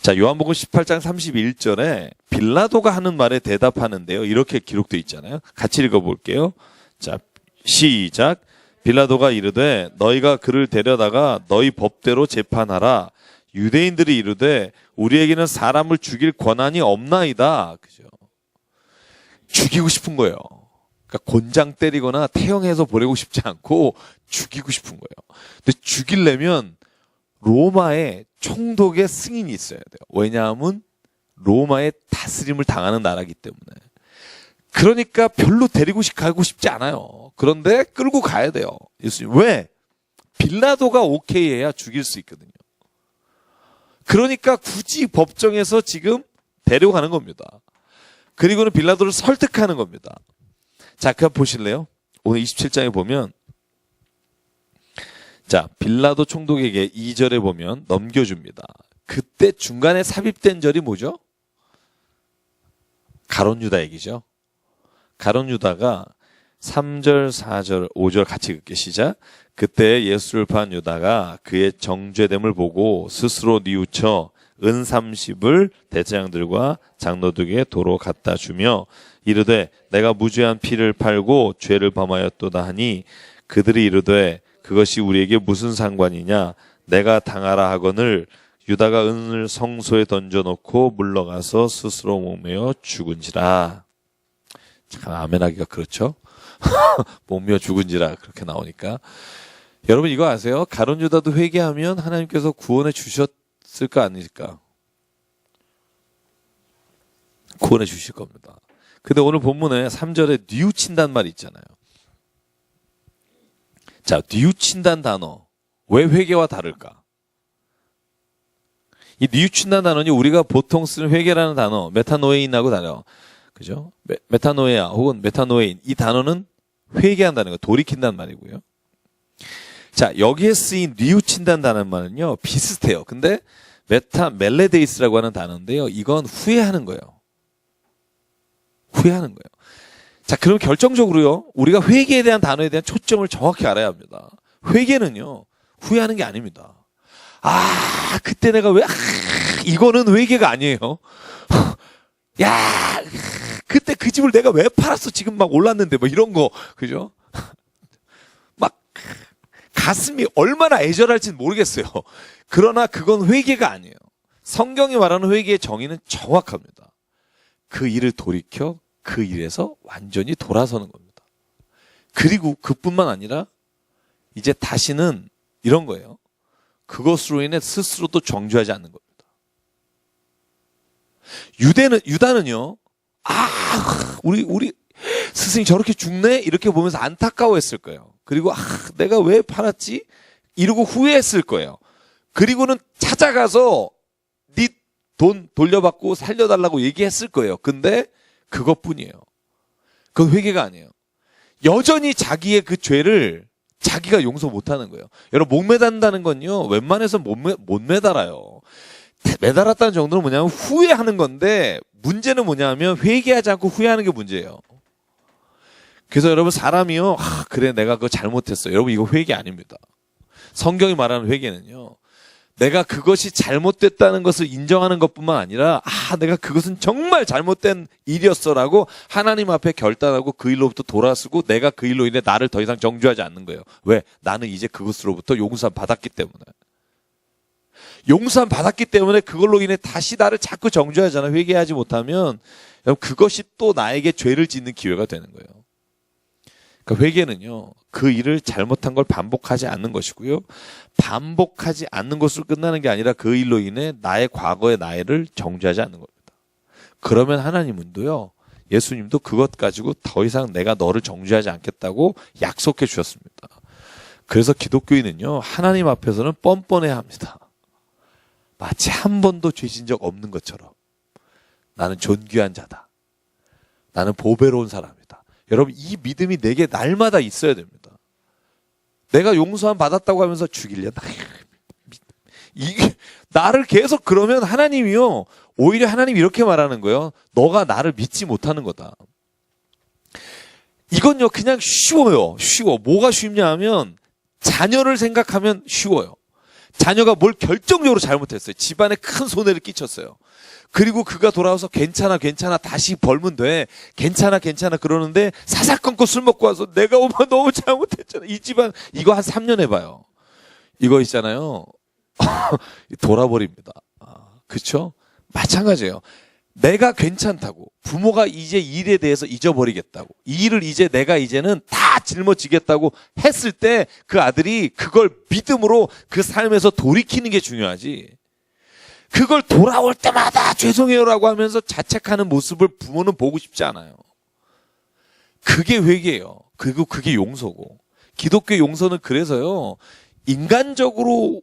A: 자, 요한복음 18장 31절에 빌라도가 하는 말에 대답하는데요. 이렇게 기록되어 있잖아요. 같이 읽어볼게요. 자, 시작. 빌라도가 이르되 너희가 그를 데려다가 너희 법대로 재판하라. 유대인들이 이르되 우리에게는 사람을 죽일 권한이 없나이다. 그죠? 죽이고 싶은 거예요. 그러니까 곤장 때리거나 태형해서 보내고 싶지 않고 죽이고 싶은 거예요. 근데 죽이려면 로마의 총독의 승인이 있어야 돼요. 왜냐하면 로마의 다스림을 당하는 나라이기 때문에. 그러니까 별로 데리고 가고 싶지 않아요. 그런데 끌고 가야 돼요. 예수님. 왜? 빌라도가 오케이 해야 죽일 수 있거든요. 그러니까 굳이 법정에서 지금 데려가는 겁니다. 그리고는 빌라도를 설득하는 겁니다. 자, 그럼 보실래요? 오늘 27장에 보면 자, 빌라도 총독에게 2절에 보면 넘겨줍니다. 그때 중간에 삽입된 절이 뭐죠? 가룟 유다 얘기죠. 가룟 유다가 3절, 4절, 5절 같이 읽게 시작. 그때 예수를 판 유다가 그의 정죄됨을 보고 스스로 뉘우쳐 은 30을 대제장들과 장로들에게 도로 갖다 주며 이르되 내가 무죄한 피를 팔고 죄를 범하였도다 하니 그들이 이르되 그것이 우리에게 무슨 상관이냐 내가 당하라 하거늘 유다가 은을 성소에 던져놓고 물러가서 스스로 목매어 죽은지라. 참 아멘하기가 그렇죠. 목매어 죽은지라 그렇게 나오니까. 여러분 이거 아세요? 가룟 유다도 회개하면 하나님께서 구원해 주셨을까 아닐까? 구원해 주실 겁니다. 근데 오늘 본문에 3절에 뉘우친다는 말이 있잖아요. 자, 뉘우친다는 단어. 왜 회개와 다를까? 이 뉘우친다는 단어는 우리가 보통 쓰는 회개라는 단어, 메타노에인하고 달라요. 그죠? 메타노에아 혹은 메타노에인. 이 단어는 회개한다는 거, 돌이킨다는 말이고요. 자, 여기에 쓰인 뉘우친다는 단어는 말은요, 비슷해요. 근데 멜레데이스라고 하는 단어인데요. 이건 후회하는 거예요. 후회하는 거예요. 자, 그럼 결정적으로요, 우리가 회개에 대한 단어에 대한 초점을 정확히 알아야 합니다. 회개는요, 후회하는 게 아닙니다. 그때 내가 이거는 회개가 아니에요. 야, 그때 그 집을 내가 왜 팔았어? 지금 막 올랐는데, 뭐 이런 거, 그죠? 막, 가슴이 얼마나 애절할지는 모르겠어요. 그러나 그건 회개가 아니에요. 성경이 말하는 회개의 정의는 정확합니다. 그 일을 돌이켜 그 일에서 완전히 돌아서는 겁니다. 그리고 그뿐만 아니라 이제 다시는 이런 거예요. 그것으로 인해 스스로도 정죄하지 않는 겁니다. 유다는요, 우리 스승이 저렇게 죽네? 이렇게 보면서 안타까워했을 거예요. 그리고 내가 왜 팔았지? 이러고 후회했을 거예요. 그리고는 찾아가서 네 돈 돌려받고 살려달라고 얘기했을 거예요. 근데 그것뿐이에요. 그건 회개가 아니에요. 여전히 자기의 그 죄를 자기가 용서 못하는 거예요. 여러분, 목매단다는 건요, 웬만해서 못 매달아요. 매달았다는 정도는 뭐냐면 후회하는 건데, 문제는 뭐냐면 회개하지 않고 후회하는 게 문제예요. 그래서 여러분, 사람이요, 그래 내가 그거 잘못했어. 여러분, 이거 회개 아닙니다. 성경이 말하는 회개는요, 내가 그것이 잘못됐다는 것을 인정하는 것뿐만 아니라 내가 그것은 정말 잘못된 일이었어라고 하나님 앞에 결단하고 그 일로부터 돌아서고 내가 그 일로 인해 나를 더 이상 정죄하지 않는 거예요. 왜? 나는 이제 그것으로부터 용서함 받았기 때문에. 용서함 받았기 때문에 그걸로 인해 다시 나를 자꾸 정죄하잖아요. 회개하지 못하면 그것이 또 나에게 죄를 짓는 기회가 되는 거예요. 그러니까 회개는요, 그 일을 잘못한 걸 반복하지 않는 것이고요. 반복하지 않는 것으로 끝나는 게 아니라 그 일로 인해 나의 과거의 나를 정죄하지 않는 겁니다. 그러면 하나님은요, 예수님도 그것 가지고 더 이상 내가 너를 정죄하지 않겠다고 약속해 주셨습니다. 그래서 기독교인은요, 하나님 앞에서는 뻔뻔해야 합니다. 마치 한 번도 죄진 적 없는 것처럼. 나는 존귀한 자다. 나는 보배로운 사람이다. 여러분, 이 믿음이 내게 날마다 있어야 됩니다. 내가 용서함 받았다고 하면서 죽이려. 이게 나를 계속 그러면 하나님이요, 오히려 하나님이 이렇게 말하는 거예요. 너가 나를 믿지 못하는 거다. 이건요, 그냥 쉬워요. 쉬워. 뭐가 쉽냐 하면 자녀를 생각하면 쉬워요. 자녀가 뭘 결정적으로 잘못했어요. 집안에 큰 손해를 끼쳤어요. 그리고 그가 돌아와서 괜찮아 다시 벌면 돼. 괜찮아 그러는데 사사건건 술 먹고 와서 내가 엄마 너무 잘못했잖아. 이 집안 이거 한 3년 해봐요. 이거 있잖아요. 돌아버립니다. 그렇죠? 마찬가지예요. 내가 괜찮다고 부모가 이제 일에 대해서 잊어버리겠다고 이 일을 내가 이제는 다 짊어지겠다고 했을 때 그 아들이 그걸 믿음으로 그 삶에서 돌이키는 게 중요하지. 그걸 돌아올 때마다 죄송해요라고 하면서 자책하는 모습을 부모는 보고 싶지 않아요. 그게 회개예요. 그리고 그게 용서고. 기독교 용서는 그래서요, 인간적으로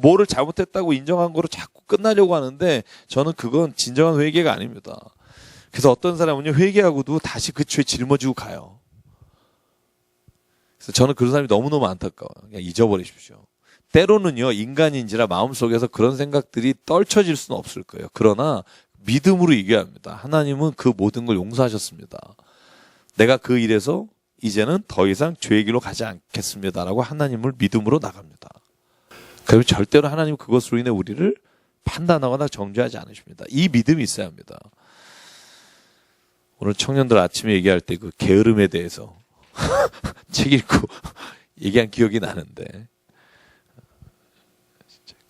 A: 뭐를 잘못했다고 인정한 거로 자꾸 끝나려고 하는데 저는 그건 진정한 회개가 아닙니다. 그래서 어떤 사람은요, 회개하고도 다시 그 죄 짊어지고 가요. 그래서 저는 그런 사람이 너무너무 안타까워요. 그냥 잊어버리십시오. 때로는요, 인간인지라 마음속에서 그런 생각들이 떨쳐질 수는 없을 거예요. 그러나 믿음으로 이겨야 합니다. 하나님은 그 모든 걸 용서하셨습니다. 내가 그 일에서 이제는 더 이상 죄의 길로 가지 않겠습니다라고 하나님을 믿음으로 나갑니다. 그러면 절대로 하나님 그것으로 인해 우리를 판단하거나 정죄하지 않으십니다. 이 믿음이 있어야 합니다. 오늘 청년들 아침에 얘기할 때 그 게으름에 대해서 책 읽고 얘기한 기억이 나는데,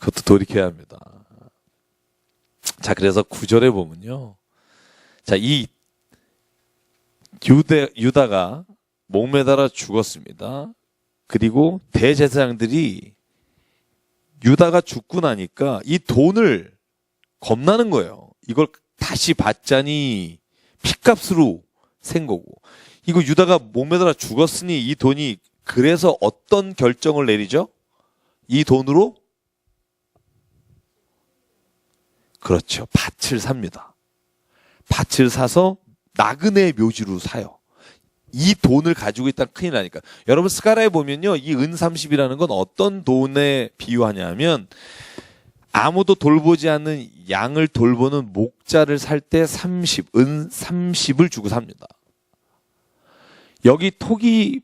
A: 그것도 돌이켜야 합니다. 자, 그래서 9절에 보면요. 자, 이 유다가 목매달아 죽었습니다. 그리고 대제사장들이 유다가 죽고 나니까 이 돈을 겁나는 거예요. 이걸 다시 받자니 핏값으로 센 거고. 이거 유다가 목매달아 죽었으니 이 돈이, 그래서 어떤 결정을 내리죠? 이 돈으로? 그렇죠. 밭을 삽니다. 밭을 사서 나그네 묘지로 사요. 이 돈을 가지고 있다면 큰일 나니까. 여러분 스가랴에 보면요, 이 은 30이라는 건 어떤 돈에 비유하냐면 아무도 돌보지 않는 양을 돌보는 목자를 살 때 30, 은 30을 주고 삽니다. 여기 토기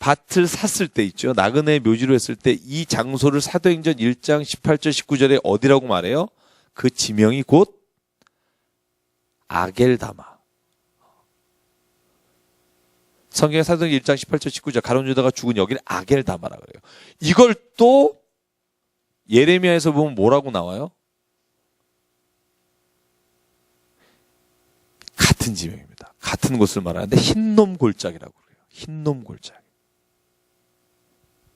A: 밭을 샀을 때 있죠. 나그네 묘지로 했을 때 이 장소를 사도행전 1장 18절 19절에 어디라고 말해요? 그 지명이 곧 아겔다마. 성경의 사도행전 1장 18절 19절 가룟 유다가 죽은 여기를 아겔다마라고 그래요. 이걸 또 예레미야에서 보면 뭐라고 나와요? 같은 지명입니다. 같은 곳을 말하는데 흰놈 골짜기라고 그래요. 흰놈 골짜기.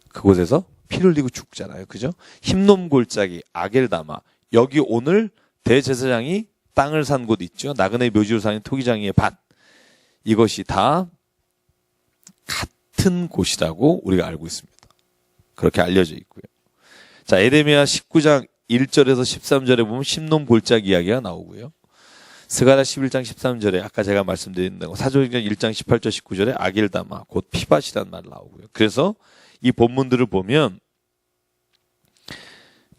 A: 그곳에서 피 흘리고 죽잖아요. 그죠? 흰놈 골짜기 아겔다마. 여기 오늘 대제사장이 땅을 산 곳 있죠. 나그네 묘지로 사는 토기장이의 밭. 이것이 다 같은 곳이라고 우리가 알고 있습니다. 그렇게 알려져 있고요. 자, 예레미야 19장 1절에서 13절에 보면 흰놈 골짜기 이야기가 나오고요. 스가랴 11장 13절에 아까 제가 말씀드린 대로 사도행전 1장 18절 19절에 아겔다마 곧 피밭이라는 말 나오고요. 그래서 이 본문들을 보면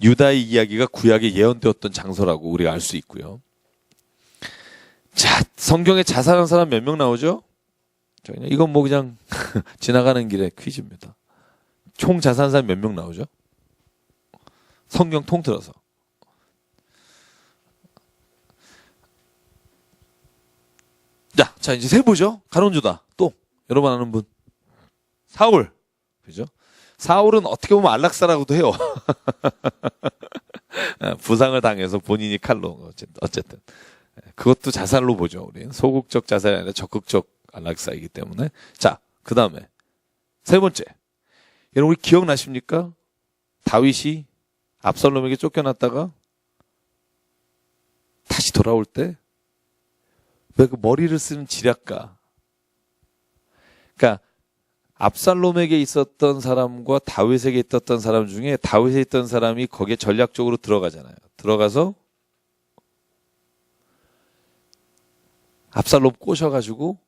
A: 유다의 이야기가 구약에 예언되었던 장소라고 우리가 알 수 있고요. 자, 성경에 자살한 사람 몇 명 나오죠? 이건 뭐 그냥 지나가는 길에 퀴즈입니다. 총 자살한 사람 몇 명 나오죠? 성경 통틀어서. 자, 이제 세보죠. 가룟 유다. 또 여러분 아는 분. 사울. 그죠? 사울은 어떻게 보면 안락사라고도 해요. 부상을 당해서 본인이 칼로 어쨌든 그것도 자살로 보죠. 우리 소극적 자살이 아니라 적극적 안락사이기 때문에. 자, 그 다음에 세 번째. 여러분 우리 기억나십니까? 다윗이 압살롬에게 쫓겨났다가 다시 돌아올 때 왜 그 머리를 쓰는 지략가. 그러니까 압살롬에게 있었던 사람과 다윗에게 있었던 사람 중에 다윗에 있던 사람이 거기에 전략적으로 들어가잖아요. 들어가서 압살롬 꼬셔가지고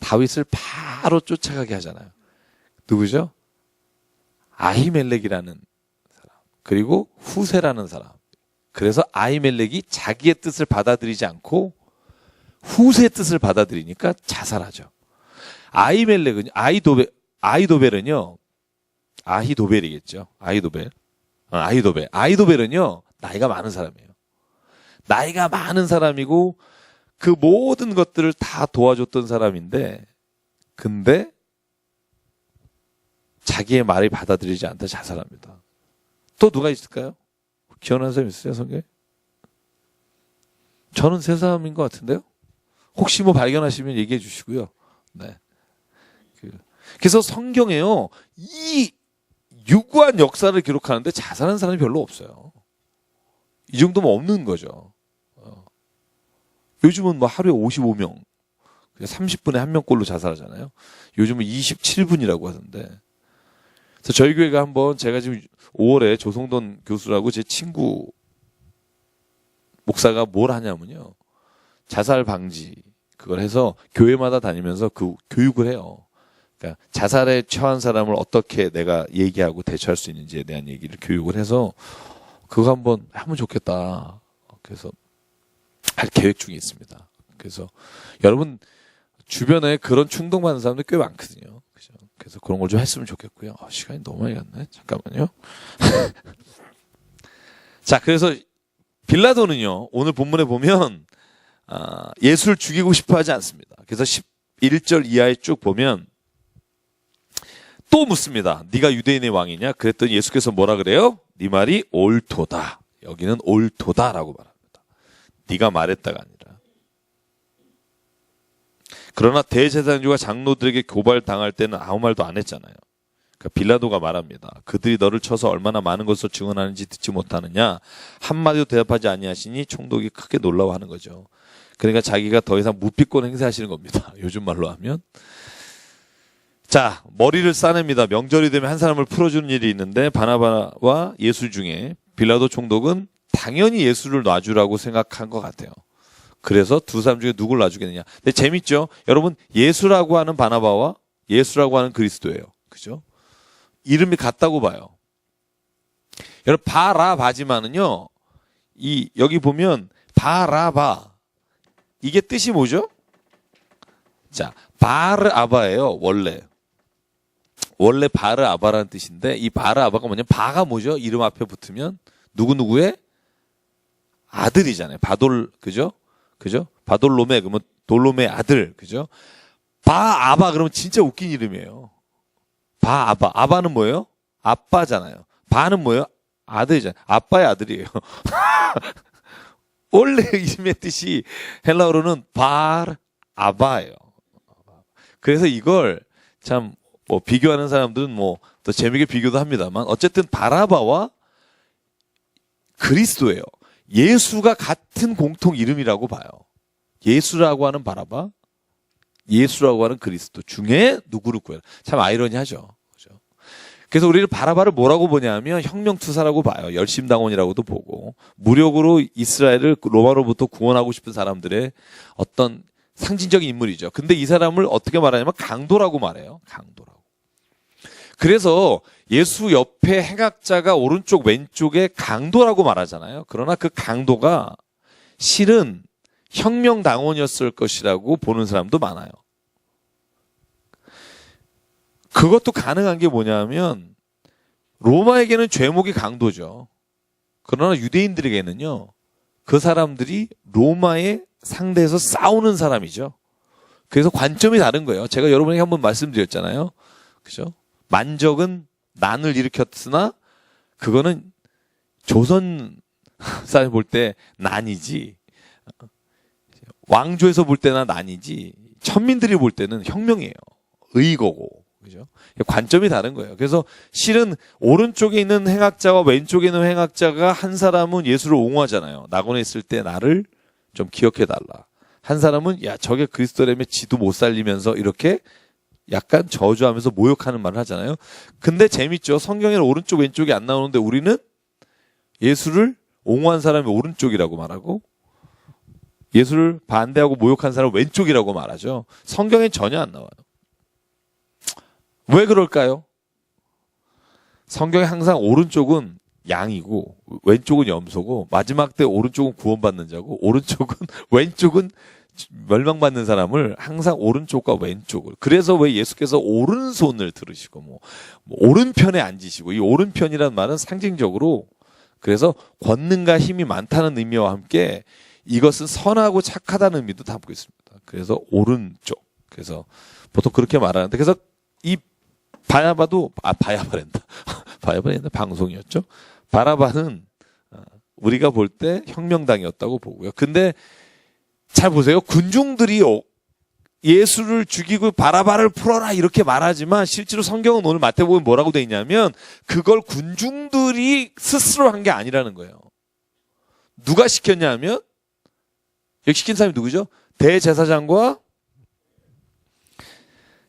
A: 다윗을 바로 쫓아가게 하잖아요. 누구죠? 아히멜렉이라는 사람. 그리고 후세라는 사람. 그래서 아히멜렉이 자기의 뜻을 받아들이지 않고 후세의 뜻을 받아들이니까 자살하죠. 아히멜렉은 아히도벨은요. 아히도벨이겠죠. 아히도벨은요. 나이가 많은 사람이에요. 나이가 많은 사람이고 그 모든 것들을 다 도와줬던 사람인데 근데 자기의 말을 받아들이지 않다 자살합니다. 또 누가 있을까요? 기억나는 사람 있으세요, 성경에? 저는 세 사람인 것 같은데요? 혹시 뭐 발견하시면 얘기해 주시고요. 네. 그래서 성경에요, 이 유구한 역사를 기록하는데 자살한 사람이 별로 없어요. 이 정도면 없는 거죠. 요즘은 뭐 하루에 55명, 30분에 한 명꼴로 자살하잖아요. 요즘은 27분이라고 하던데. 그래서 저희 교회가 한번 제가 지금 5월에 조성돈 교수라고 제 친구 목사가 뭘 하냐면요. 자살 방지 그걸 해서 교회마다 다니면서 그 교육을 해요. 그러니까 자살에 처한 사람을 어떻게 내가 얘기하고 대처할 수 있는지에 대한 얘기를 교육을 해서 그거 한번 하면 좋겠다. 그래서 할 계획 중에 있습니다. 그래서 여러분 주변에 그런 충동받는 사람들 꽤 많거든요. 그죠? 그래서 그런 걸 좀 했으면 좋겠고요. 시간이 너무 많이 갔네. 잠깐만요. 자, 그래서 빌라도는요. 오늘 본문에 보면 예수를 죽이고 싶어 하지 않습니다. 그래서 11절 이하에 쭉 보면 또 묻습니다. 네가 유대인의 왕이냐? 그랬더니 예수께서 뭐라 그래요? 네 말이 옳도다. 여기는 옳도다라고 말합니다. 네가 말했다가 아니라. 그러나 대제사장과 장로들에게 고발당할 때는 아무 말도 안 했잖아요. 그러니까 빌라도가 말합니다. 그들이 너를 쳐서 얼마나 많은 것을 증언하는지 듣지 못하느냐? 한마디도 대답하지 아니하시니 총독이 크게 놀라워하는 거죠. 그러니까 자기가 더 이상 무피권 행사하시는 겁니다. 요즘 말로 하면. 자, 머리를 싸냅니다. 명절이 되면 한 사람을 풀어주는 일이 있는데 바나바와 예수 중에 빌라도 총독은 당연히 예수를 놔주라고 생각한 것 같아요. 그래서 두 사람 중에 누굴 놔주겠느냐. 근데 재밌죠? 여러분, 예수라고 하는 바나바와 예수라고 하는 그리스도예요. 그죠? 이름이 같다고 봐요. 여러분, 바라바지만은요, 여기 보면 바라바. 이게 뜻이 뭐죠? 자, 바르아바예요, 원래. 원래 바르아바라는 뜻인데, 이 바르아바가 뭐냐면, 바가 뭐죠? 이름 앞에 붙으면, 누구누구의 아들이잖아요. 그죠? 바돌로메, 그러면 돌로메 아들, 그죠? 바아바, 그러면 진짜 웃긴 이름이에요. 바아바. 아바는 뭐예요? 아빠잖아요. 바는 뭐예요? 아들이잖아요. 아빠의 아들이에요. 원래 이름의 뜻이 헬라어로는 바아바예요. 그래서 이걸 참 뭐 비교하는 사람들은 뭐 더 재미있게 비교도 합니다만 어쨌든 바라바와 그리스도예요. 예수가 같은 공통 이름이라고 봐요. 예수라고 하는 바라바, 예수라고 하는 그리스도 중에 누구를 구해라. 참 아이러니하죠. 그죠? 그래서 우리를 바라바를 뭐라고 보냐면 혁명투사라고 봐요. 열심당원이라고도 보고 무력으로 이스라엘을 로마로부터 구원하고 싶은 사람들의 어떤 상징적인 인물이죠. 근데 이 사람을 어떻게 말하냐면 강도라고 말해요. 강도라고. 그래서 예수 옆에 행악자가 오른쪽 왼쪽에 강도라고 말하잖아요. 그러나 그 강도가 실은 혁명당원이었을 것이라고 보는 사람도 많아요. 그것도 가능한 게 뭐냐면 로마에게는 죄목이 강도죠. 그러나 유대인들에게는요. 그 사람들이 로마의 상대에서 싸우는 사람이죠. 그래서 관점이 다른 거예요. 제가 여러분에게 한번 말씀드렸잖아요. 그죠? 만적은 난을 일으켰으나 그거는 조선 사람이 볼 때 난이지. 왕조에서 볼 때나 난이지. 천민들이 볼 때는 혁명이에요. 의거고. 그죠? 관점이 다른 거예요. 그래서 실은 오른쪽에 있는 행악자와 왼쪽에 있는 행악자가 한 사람은 예수를 옹호하잖아요. 낙원에 있을 때 나를 좀 기억해달라. 한 사람은 야 저게 그리스도라며 지도 못 살리면서 이렇게 약간 저주하면서 모욕하는 말을 하잖아요. 근데 재밌죠. 성경에는 오른쪽 왼쪽이 안 나오는데 우리는 예수를 옹호한 사람이 오른쪽이라고 말하고 예수를 반대하고 모욕한 사람은 왼쪽이라고 말하죠. 성경엔 전혀 안 나와요. 왜 그럴까요? 성경에 항상 오른쪽은 양이고 왼쪽은 염소고 마지막 때 오른쪽은 구원받는 자고 왼쪽은 멸망받는 사람을 항상 오른쪽과 왼쪽을. 그래서 왜 예수께서 오른손을 들으시고 뭐 오른편에 앉으시고 이 오른편이라는 말은 상징적으로 그래서 권능과 힘이 많다는 의미와 함께 이것은 선하고 착하다는 의미도 담고 있습니다. 그래서 오른쪽. 그래서 보통 그렇게 말하는데 그래서 이 바야바도 바야바랜다. 바야바랜다 방송이었죠. 바라바는 우리가 볼 때 혁명당이었다고 보고요. 근데 잘 보세요. 군중들이 예수를 죽이고 바라바를 풀어라 이렇게 말하지만 실제로 성경은 오늘 마태복음에 뭐라고 돼 있냐면 그걸 군중들이 스스로 한 게 아니라는 거예요. 누가 시켰냐면 여기 시킨 사람이 누구죠? 대제사장과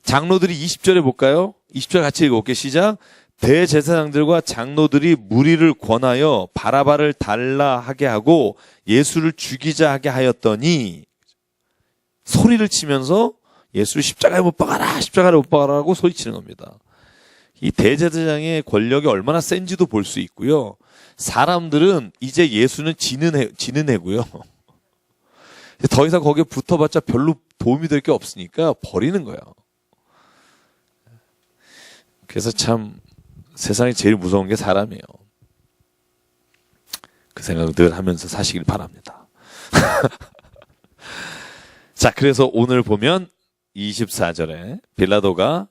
A: 장로들이 20절에 볼까요? 20절 같이 읽어볼게요. 시작. 대제사장들과 장로들이 무리를 권하여 바라바를 달라 하게 하고 예수를 죽이자 하게 하였더니 소리를 치면서 예수를 십자가에 못 박아라, 십자가에 못 박아라고 소리치는 겁니다. 이 대제사장의 권력이 얼마나 센지도 볼 수 있고요. 사람들은 이제 예수는 지는 애고요. 더 이상 거기에 붙어봤자 별로 도움이 될 게 없으니까 버리는 거예요. 그래서 참 세상에 제일 무서운 게 사람이에요. 그 생각을 늘 하면서 사시길 바랍니다. 자, 그래서 오늘 보면 24절에 빌라도가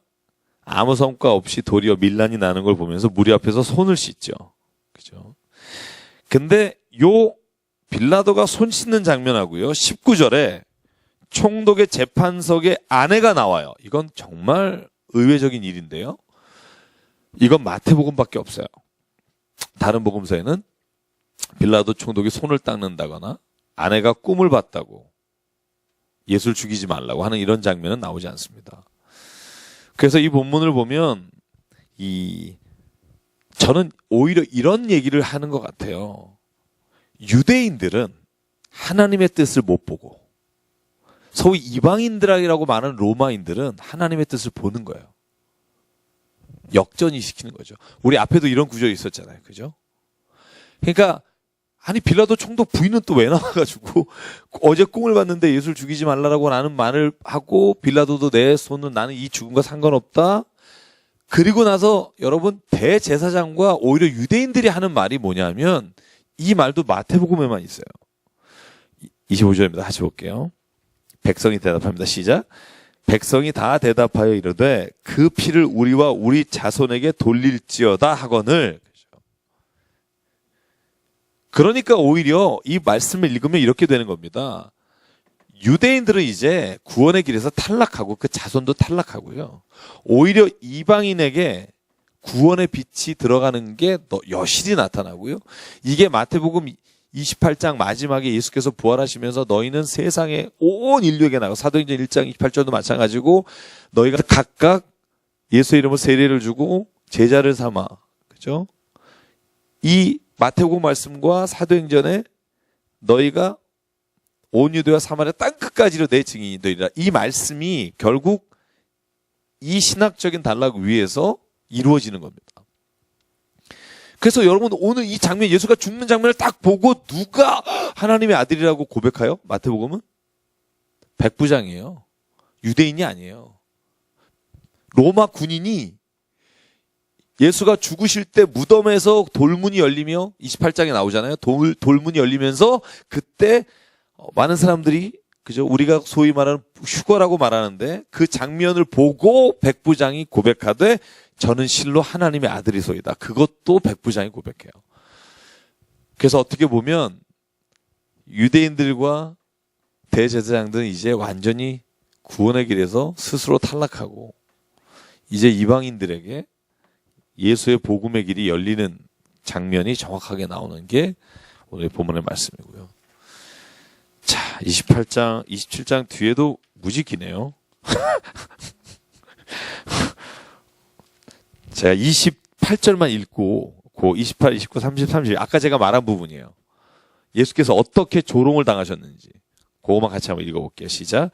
A: 아무 성과 없이 도리어 밀란이 나는 걸 보면서 무리 앞에서 손을 씻죠. 그죠? 근데 요 빌라도가 손 씻는 장면하고요. 19절에 총독의 재판석에 아내가 나와요. 이건 정말 의외적인 일인데요. 이건 마태복음밖에 없어요. 다른 복음서에는 빌라도 총독이 손을 닦는다거나 아내가 꿈을 봤다고 예수를 죽이지 말라고 하는 이런 장면은 나오지 않습니다. 그래서 이 본문을 보면 저는 오히려 이런 얘기를 하는 것 같아요. 유대인들은 하나님의 뜻을 못 보고 소위 이방인들이라고 말하는 로마인들은 하나님의 뜻을 보는 거예요. 역전이 시키는 거죠. 우리 앞에도 이런 구조 있었잖아요. 그죠? 그러니까 아니 빌라도 총독 부인은 또 왜 나와가지고 어제 꿈을 봤는데 예수를 죽이지 말라고 라는 말을 하고 빌라도도 내 손은 나는 이 죽음과 상관없다. 그리고 나서 여러분 대제사장과 오히려 유대인들이 하는 말이 뭐냐면 이 말도 마태복음에만 있어요. 25절입니다. 다시 볼게요. 백성이 대답합니다. 시작. 백성이 다 대답하여 이르되 그 피를 우리와 우리 자손에게 돌릴지어다 하거늘. 그러니까 오히려 이 말씀을 읽으면 이렇게 되는 겁니다. 유대인들은 이제 구원의 길에서 탈락하고 그 자손도 탈락하고요. 오히려 이방인에게 구원의 빛이 들어가는 게 여실히 나타나고요. 이게 마태복음 28장 마지막에 예수께서 부활하시면서 너희는 세상에 온 인류에게 나가 사도행전 1장 28절도 마찬가지고 너희가 각각 예수의 이름으로 세례를 주고 제자를 삼아. 그죠? 이 마태복음 말씀과 사도행전에 너희가 온 유대와 사마리아 땅 끝까지로 내 증인이 되리라. 이 말씀이 결국 이 신학적인 단락 위에서 이루어지는 겁니다. 그래서 여러분 오늘 이 장면 예수가 죽는 장면을 딱 보고 누가 하나님의 아들이라고 고백하여? 마태복음은 백부장이에요. 유대인이 아니에요. 로마 군인이 예수가 죽으실 때 무덤에서 돌문이 열리며 28장에 나오잖아요. 돌문이 열리면서 그때 많은 사람들이 그죠? 우리가 소위 말하는 휴거라고 말하는데 그 장면을 보고 백부장이 고백하되 저는 실로 하나님의 아들이소이다. 그것도 백부장이 고백해요. 그래서 어떻게 보면 유대인들과 대제사장들은 이제 완전히 구원의 길에서 스스로 탈락하고 이제 이방인들에게 예수의 복음의 길이 열리는 장면이 정확하게 나오는 게 오늘 본문의 말씀이고요. 자, 28장, 27장 뒤에도 무지 기네요. 제가 28절만 읽고, 그 28, 29, 30, 31, 아까 제가 말한 부분이에요. 예수께서 어떻게 조롱을 당하셨는지. 그거만 같이 한번 읽어볼게요. 시작.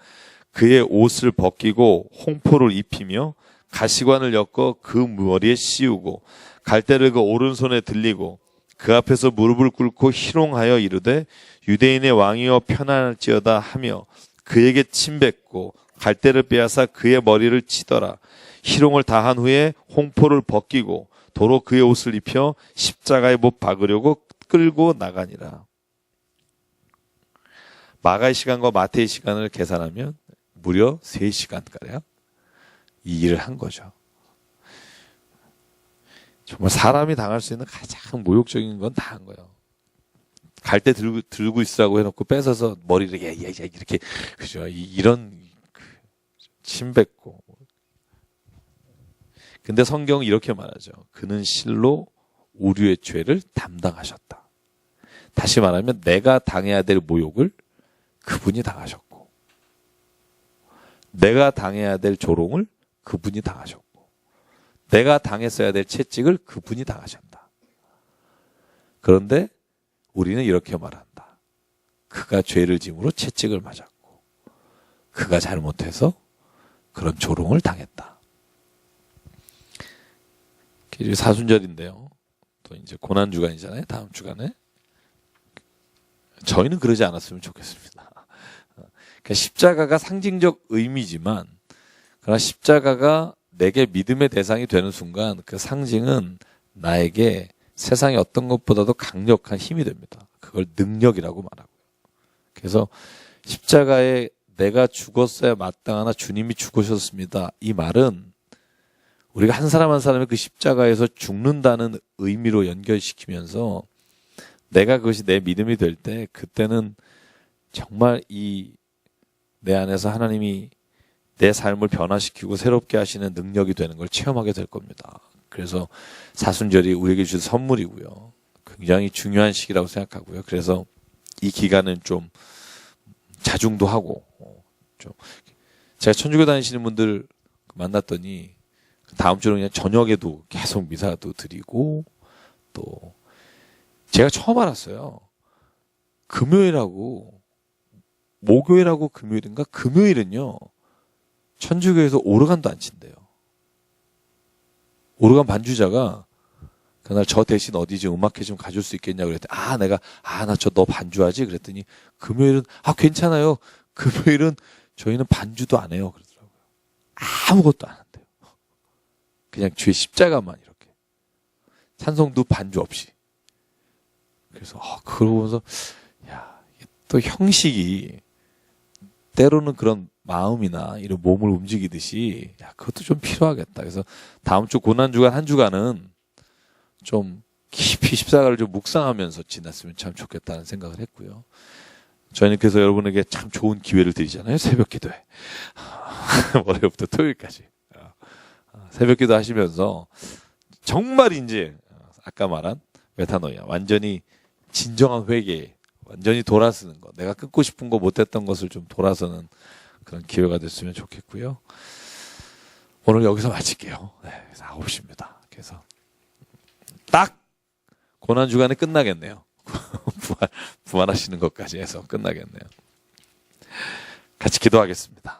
A: 그의 옷을 벗기고 홍포를 입히며 가시관을 엮어 그 머리에 씌우고 갈대를 그 오른손에 들리고 그 앞에서 무릎을 꿇고 희롱하여 이르되 유대인의 왕이여 편안할지어다 하며 그에게 침뱉고 갈대를 빼앗아 그의 머리를 치더라. 희롱을 다한 후에 홍포를 벗기고 도로 그의 옷을 입혀 십자가에 못 박으려고 끌고 나가니라. 마가의 시간과 마태의 시간을 계산하면 무려 3시간가량 이 일을 한 거죠. 정말 사람이 당할 수 있는 가장 모욕적인 건 다 한 거예요. 갈대 들고 있으라고 해놓고 뺏어서 머리를 이렇게 그죠? 이런 침 뱉고. 근데 성경은 이렇게 말하죠. 그는 실로 우리의 죄를 담당하셨다. 다시 말하면 내가 당해야 될 모욕을 그분이 당하셨고 내가 당해야 될 조롱을 그분이 당하셨고 내가 당했어야 될 채찍을 그분이 당하셨다. 그런데 우리는 이렇게 말한다. 그가 죄를 짐으로 채찍을 맞았고 그가 잘못해서 그런 조롱을 당했다. 이제 사순절인데요. 또 이제 고난주간이잖아요. 다음 주간에. 저희는 그러지 않았으면 좋겠습니다. 그러니까 십자가가 상징적 의미지만 그러나 십자가가 내게 믿음의 대상이 되는 순간 그 상징은 나에게 세상의 어떤 것보다도 강력한 힘이 됩니다. 그걸 능력이라고 말하고요. 그래서 십자가에 내가 죽었어야 마땅하나 주님이 죽으셨습니다. 이 말은 우리가 한 사람 한 사람의 그 십자가에서 죽는다는 의미로 연결시키면서 내가 그것이 내 믿음이 될 때 그때는 정말 내 안에서 하나님이 내 삶을 변화시키고 새롭게 하시는 능력이 되는 걸 체험하게 될 겁니다. 그래서 사순절이 우리에게 주신 선물이고요. 굉장히 중요한 시기라고 생각하고요. 그래서 이 기간은 좀 자중도 하고 좀 제가 천주교 다니시는 분들 만났더니 다음 주는 그냥 저녁에도 계속 미사도 드리고 또 제가 처음 알았어요. 금요일하고 목요일하고 금요일인가? 금요일은요. 천주교에서 오르간도 안 친대요. 오르간 반주자가 그날 저 대신 어디 좀 음악회 좀 가줄 수 있겠냐 그랬더니 내가 나 저 너 반주하지 그랬더니 금요일은 괜찮아요. 금요일은 저희는 반주도 안 해요 그러더라고요. 아무것도 안 한대요. 그냥 주의 십자가만 이렇게 찬송도 반주 없이. 그래서 그걸 보면서 이게 또 형식이 때로는 그런 마음이나 이런 몸을 움직이듯이 그것도 좀 필요하겠다. 그래서 다음 주 고난주간 한 주간은 좀 깊이 십자가를 좀 묵상하면서 지났으면 참 좋겠다는 생각을 했고요. 저희는 그래서 여러분에게 참 좋은 기회를 드리잖아요. 새벽 기도회. 월요일부터 토요일까지. 새벽 기도 하시면서 정말 이제 아까 말한 메타노이아 완전히 진정한 회개 완전히 돌아서는 것 내가 끊고 싶은 거 못했던 것을 좀 돌아서는 그런 기회가 됐으면 좋겠고요. 오늘 여기서 마칠게요. 네, 9시입니다. 그래서 딱 고난주간에 끝나겠네요. 부활하시는 것까지 해서 끝나겠네요. 같이 기도하겠습니다.